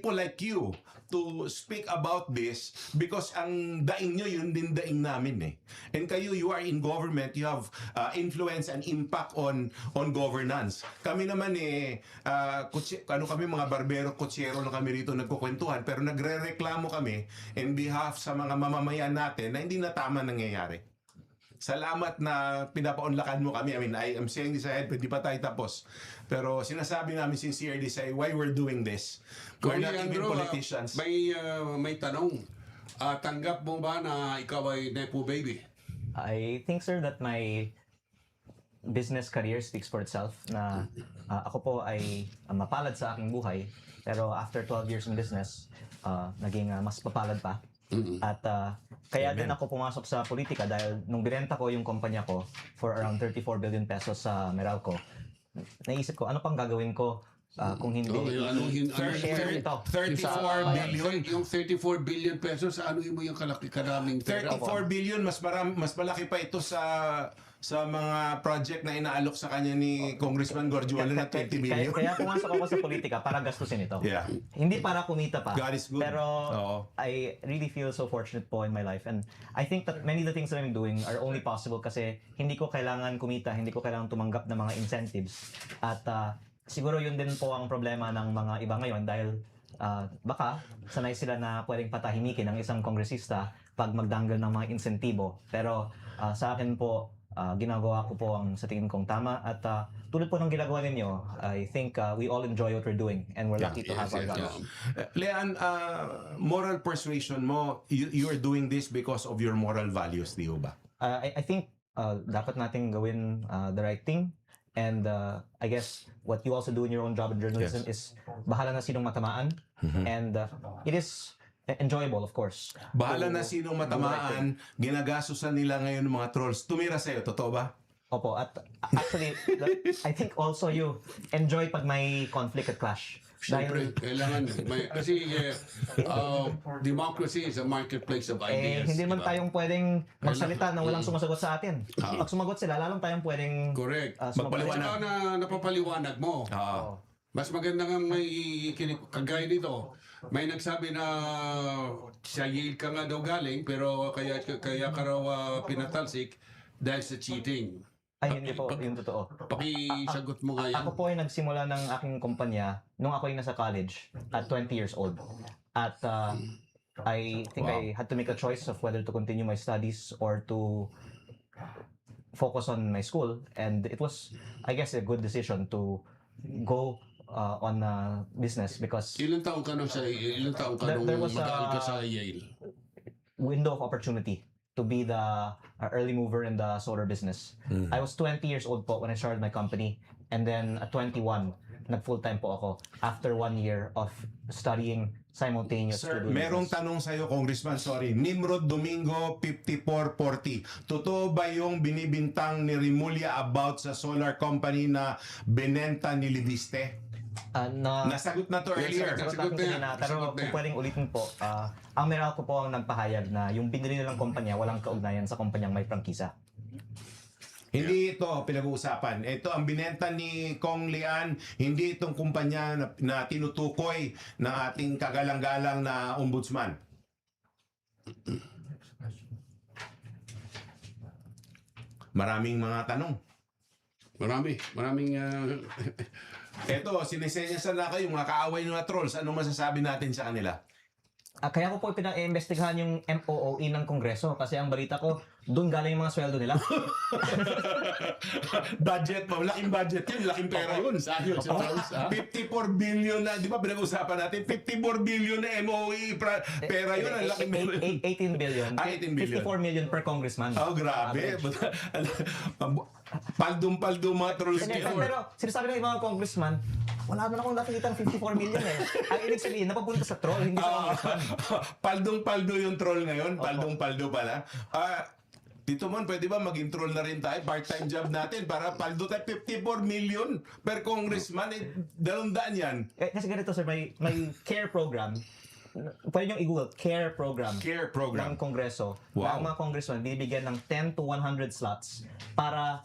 S2: like you to speak about this because ang daing nyo yun din daing namin eh. And kayo, you are in government, you have influence and impact on governance. Kami naman kami mga barbero, kutsero lang kami rito nagkukwentuhan pero nagre-reklamo kami in behalf sa mga mamamayan natin na hindi na tama nangyayari. Salamat na pinapaunlakan mo kami. I mean, I am saying this ahead, hindi pa tayo tapos. Pero sinasabi namin sincerely sa why we're doing this. We're not even
S3: Leandro,
S2: politicians.
S3: may tanong. Tanggap mo ba na ikaw ay Nepo baby?
S1: I think, sir, that my business career speaks for itself na ako po ay mapalad sa aking buhay. Pero after 12 years in business, naging mas papalad pa. At kaya din ako pumasok sa politika dahil nung binenta ko yung kumpanya ko for around 34 billion pesos sa Meralco, naisip ko, ano pang gagawin ko kung hindi share ito.
S2: 34 billion.
S3: Yung 34 billion pesos, ano mo yung karaming pera?
S2: 34 billion, mas malaki pa ito sa mga project na inaalok sa kanya ni Congressman Gorjuela na 20 billion.
S1: Kaya pumasok ako sa politika para gastusin ito.
S2: Yeah.
S1: Hindi para kumita pa.
S2: God is good.
S1: Pero
S2: Oo.
S1: I really feel so fortunate po in my life. And I think that many of the things that I'm doing are only possible kasi hindi ko kailangan kumita, hindi ko kailangan tumanggap ng mga incentives. At siguro yun din po ang problema ng mga iba ngayon dahil baka sanay sila na pwedeng patahimikin ng isang kongresista pag magdanggal ng mga insentibo. Pero sa akin po, ginagawa ko po ang sa tingin kong tama at tulad po ng ginagawa ninyo, I think we all enjoy what we're doing and we're lucky to have our jobs.
S2: Leanne, moral persuasion mo, you are doing this because of your moral values, di ba?
S1: I think dapat nating gawin the right thing. And I guess what you also do in your own job in journalism is bahala na sinong matamaan. And it is enjoyable, of course.
S2: Bahala
S1: to
S2: na sinong
S1: do the right thing.
S2: matamaan, ginagastusan nila ngayon ng mga trolls. Tumira sa'yo, totoo ba?
S1: Opo, at actually, I think also you enjoy pag may conflict at clash.
S3: Siyempre, kailangan. Kasi democracy is a marketplace of ideas.
S1: Hindi man
S3: diba?
S1: tayong pwedeng magsalita na walang sumasagot sa atin. Pag sumagot sila, lalong tayong pwedeng
S3: Correct.
S1: sumagot.
S3: At saka na napapaliwanag mo.
S2: Oo.
S3: Mas maganda nga may kagaya nito. May nagsabi na sa Yale ka nga daw galing pero kaya ka raw pinatalsik dahil sa cheating.
S1: Ay, hindi po, yung totoo.
S3: Pakisagot mo nga yan.
S1: Ako po ay nagsimula ng aking kumpanya nung ako ay nasa college at 20 years old. At I think I had to make a choice of whether to continue my studies or to focus on my school. And it was, I guess, a good decision to go on business because
S3: Ilang taon ka nung
S1: There was
S3: mag-aaral ka
S1: a-
S3: sa Yale?
S1: window of opportunity to be the early mover in the solar business. I was 20 years old po when I started my company. And then at 21, nag-full-time po ako after 1 year of studying simultaneous
S2: Sir,
S1: to do
S2: merong
S1: business.
S2: tanong sa'yo, Congressman, sorry. Nimrod Domingo, 5440. Totoo ba yung binibintang ni Rimulya about sa solar company na binenta ni Liviste? Nasagot na to earlier.
S3: Nasagot
S1: Sagot natin
S3: na yan.
S1: kanina, pero
S3: Nasagot na
S1: kung
S3: yan.
S1: pwedeng ulitin po, ang Meralco po ang nagpahayag na yung binili nilang kumpanya walang kaugnayan sa kumpanyang may prangkisa.
S2: Hindi ito pinag-uusapan. Ito ang binenta ni Kong Lian, hindi itong kumpanya na tinutukoy ng ating kagalang-galang na ombudsman. Maraming mga tanong.
S3: Maraming
S2: Ito, sinisenyasan na kayo, mga kaaway ng mga trolls. Anong masasabi natin sa kanila?
S1: Kaya ko po pinag-iimbestigahan yung MOOE ng Kongreso kasi ang balita ko, doon galing yung mga sweldo nila.
S2: Budget mo, laking budget yun, laking pera yun.
S3: Sayos sa trolls, ha?
S2: 54 billion na, di ba pinag-usapan natin? 54 billion na MOE pera yun, ang laking pera.
S1: 18 billion.
S2: 18 billion.
S1: 54 million per congressman.
S2: Oh, grabe. Paldong-paldo mga trolls
S1: Hindi,
S2: dito.
S1: pero sinasabi ng mga congressman, wala naman akong nakikita ng 54 million eh. Ang ibig sabihin, napapunta sa troll, hindi sa congressman.
S2: Paldong-paldo yung troll ngayon. Paldong-paldo pala. Tito Mon, pwede ba maging troll na rin tayo? Part-time job natin para paldo tayo 54 million per congressman. 200 yan.
S1: Kasi ganito sir, may CARE program. Pwede nyo i-google, CARE program.
S2: Care
S1: Ng
S2: program.
S1: Kongreso.
S2: Wow.
S1: Na ang mga congressman, binibigyan ng 10 to 100 slots para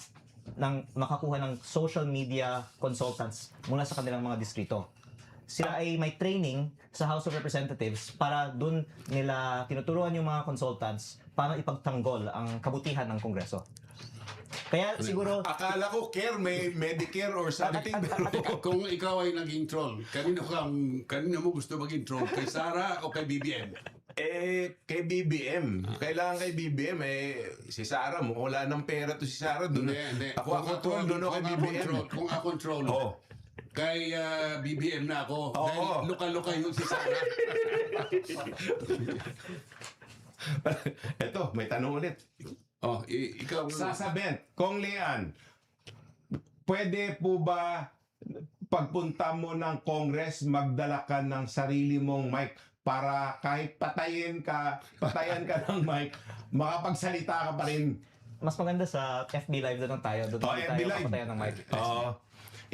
S1: makakuha ng social media consultants mula sa kanilang mga distrito. Sila ay may training sa House of Representatives para dun nila tinuturuan yung mga consultants paano ipagtanggol ang kabutihan ng Kongreso. Kaya siguro
S2: Akala ko care, may Medicare or something. Pero
S3: Kung ikaw ay naging troll, kanino mo gusto maging troll? Kay Sara o kay BBM?
S2: kay BBM. Kailangan kay BBM. Si Sara mo, wala ng pera to si Sara. Doon.
S3: Hindi.
S2: Ako troll doon ako kay BBM.
S3: Kung ako troll,
S2: Oo.
S3: kay BBM na ako.
S2: Oo.
S3: Dahil luka-luka yun si Sara.
S2: Eto, may tanong ulit.
S3: Ikaw.
S2: Sasabihin, Kong Lian, pwede po ba pagpunta mo ng Congress, magdala ka ng sarili mong mic para kahit patayan ka ng mic, makapagsalita ka pa rin?
S1: mas maganda sa FB Live doon tayo. Doon
S2: FB
S1: tayo
S2: Live.
S1: kapatayan ng mic.
S2: Oo.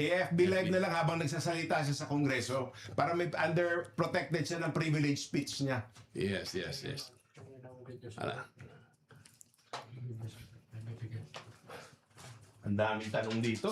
S2: FB Live na lang habang nagsasalita siya sa Kongreso para may under protected siya ng privilege speech niya.
S3: Yes. Ala.
S2: Ang daming tanong dito.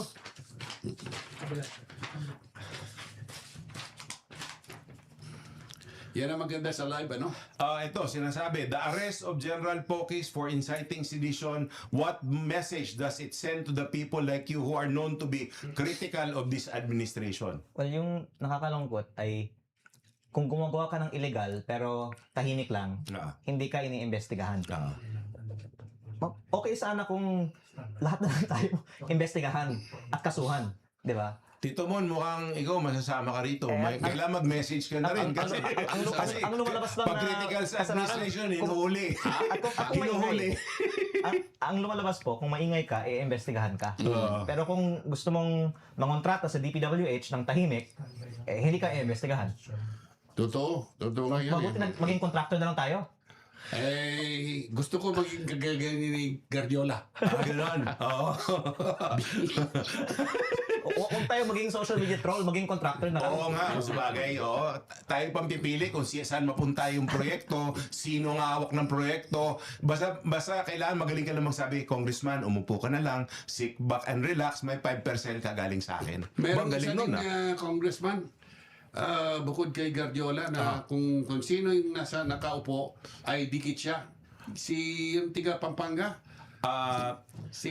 S3: Yan ang maganda sa live, ano?
S2: Ito, sinasabi, the arrest of General Pokis for inciting sedition, what message does it send to the people like you who are known to be critical of this administration?
S1: Well, yung nakakalungkot ay kung gumagawa ka ng illegal pero tahimik lang,
S2: Ah.
S1: hindi ka iniimbestigahan. Okay sana kung lahat na lang tayo investigahan at kasuhan, di ba?
S2: Tito Mon, mukhang ikaw masasama ka rito. Kailangan mag-message ka na rin kasi
S1: ang lumalabas lang
S2: pag
S1: na
S2: critical sa
S1: kasalanan,
S2: administration, hinuhuli.
S1: at kung
S2: Hinuhuli.
S1: ang lumalabas po, kung maingay ka, iimbestigahan ka. Pero kung gusto mong mangontrata sa DPWH ng tahimik, hindi ka iimbestigahan.
S3: Totoo nga yan.
S1: Mabuti na maging contractor na lang tayo.
S3: Gusto ko maging kagaya ni Guardiola.
S2: Ganon. Oo.
S1: Huwag tayo maging social media troll, maging contractor na lang.
S2: Oo nga, sabagay. Oo. Tayo pang pipili kung saan mapunta yung proyekto, sino nga hawak ng proyekto. Basta kailangan magaling ka lang magsabi, Congressman, umupo ka na lang, sit back and relax, may 5% ka galing sa akin.
S3: Meron
S2: Galing
S3: isa
S2: nun,
S3: ding congressman, bukod kay Guardiola, na kung sino yung nakaupo, ay dikit siya. Yung tiga Pampanga, si...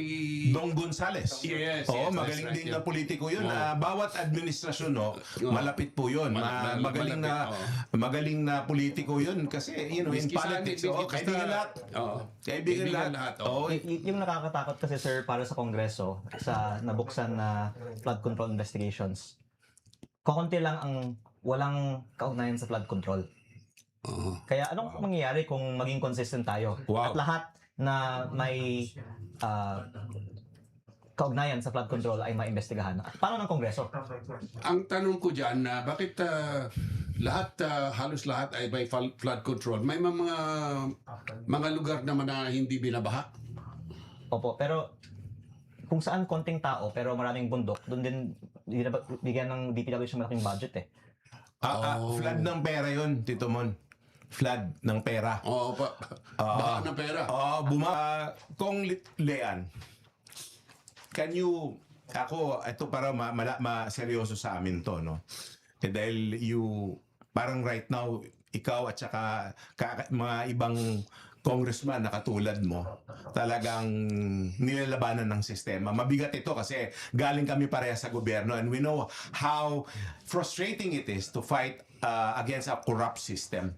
S2: Dong Gonzales.
S3: Yes,
S2: Oo,
S3: yes,
S2: magaling
S3: that's right,
S2: din
S3: yeah.
S2: na politiko yun. Bawat administrasyon, malapit po yun. Magaling na politiko yun kasi, in politics, kaibigan lahat. Kaibigan lahat.
S1: Yung nakakatakot kasi, sir, para sa Kongreso, sa nabuksan na flood control investigations, kukunti lang ang walang kaugnayan sa flood control. Kaya anong mangyayari kung maging consistent tayo?
S2: Wow.
S1: At lahat na may kaugnayan sa flood control ay maimbestigahan. Paano ng Kongreso?
S3: Ang tanong ko dyan, bakit halos lahat ay by flood control? May mga lugar naman na hindi binabaha.
S1: Opo, pero kung saan konting tao pero maraming bundok, doon din bigyan ng DPWH ng malaking budget eh.
S2: Flood ng pera yun, Tito Mon. Flood ng pera.
S3: Baha ng pera.
S2: Kung Lean, can you, ito para seryoso sa amin to, no? Dahil parang right now, ikaw at saka mga ibang congressman na katulad mo, talagang nilalabanan ng sistema. Mabigat ito kasi galing kami pareha sa gobyerno and we know how frustrating it is to fight against a corrupt system.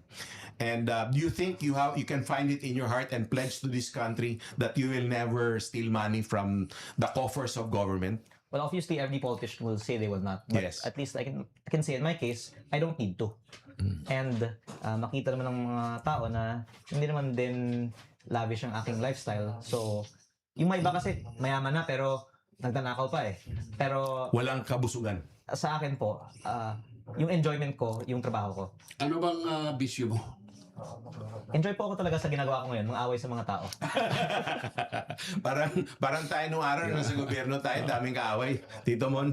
S2: And do you think you can find it in your heart and pledge to this country that you will never steal money from the coffers of government?
S1: Well, obviously, every politician will say they will not. But
S2: Yes.
S1: at least I can say in my case, I don't need to. And makita naman ng mga tao na hindi naman din lavish ang aking lifestyle. So, yung may iba kasi mayaman na pero nagdanakaw pa eh. Pero
S2: Walang kabusugan.
S1: sa akin po, yung enjoyment ko, yung trabaho ko.
S3: Ano bang bisyo mo?
S1: Enjoy po ako talaga sa ginagawa ko ngayon, mga away sa mga tao.
S2: parang tayo nung araw na sa gobyerno tayo, daming kaaway. Tito Mon.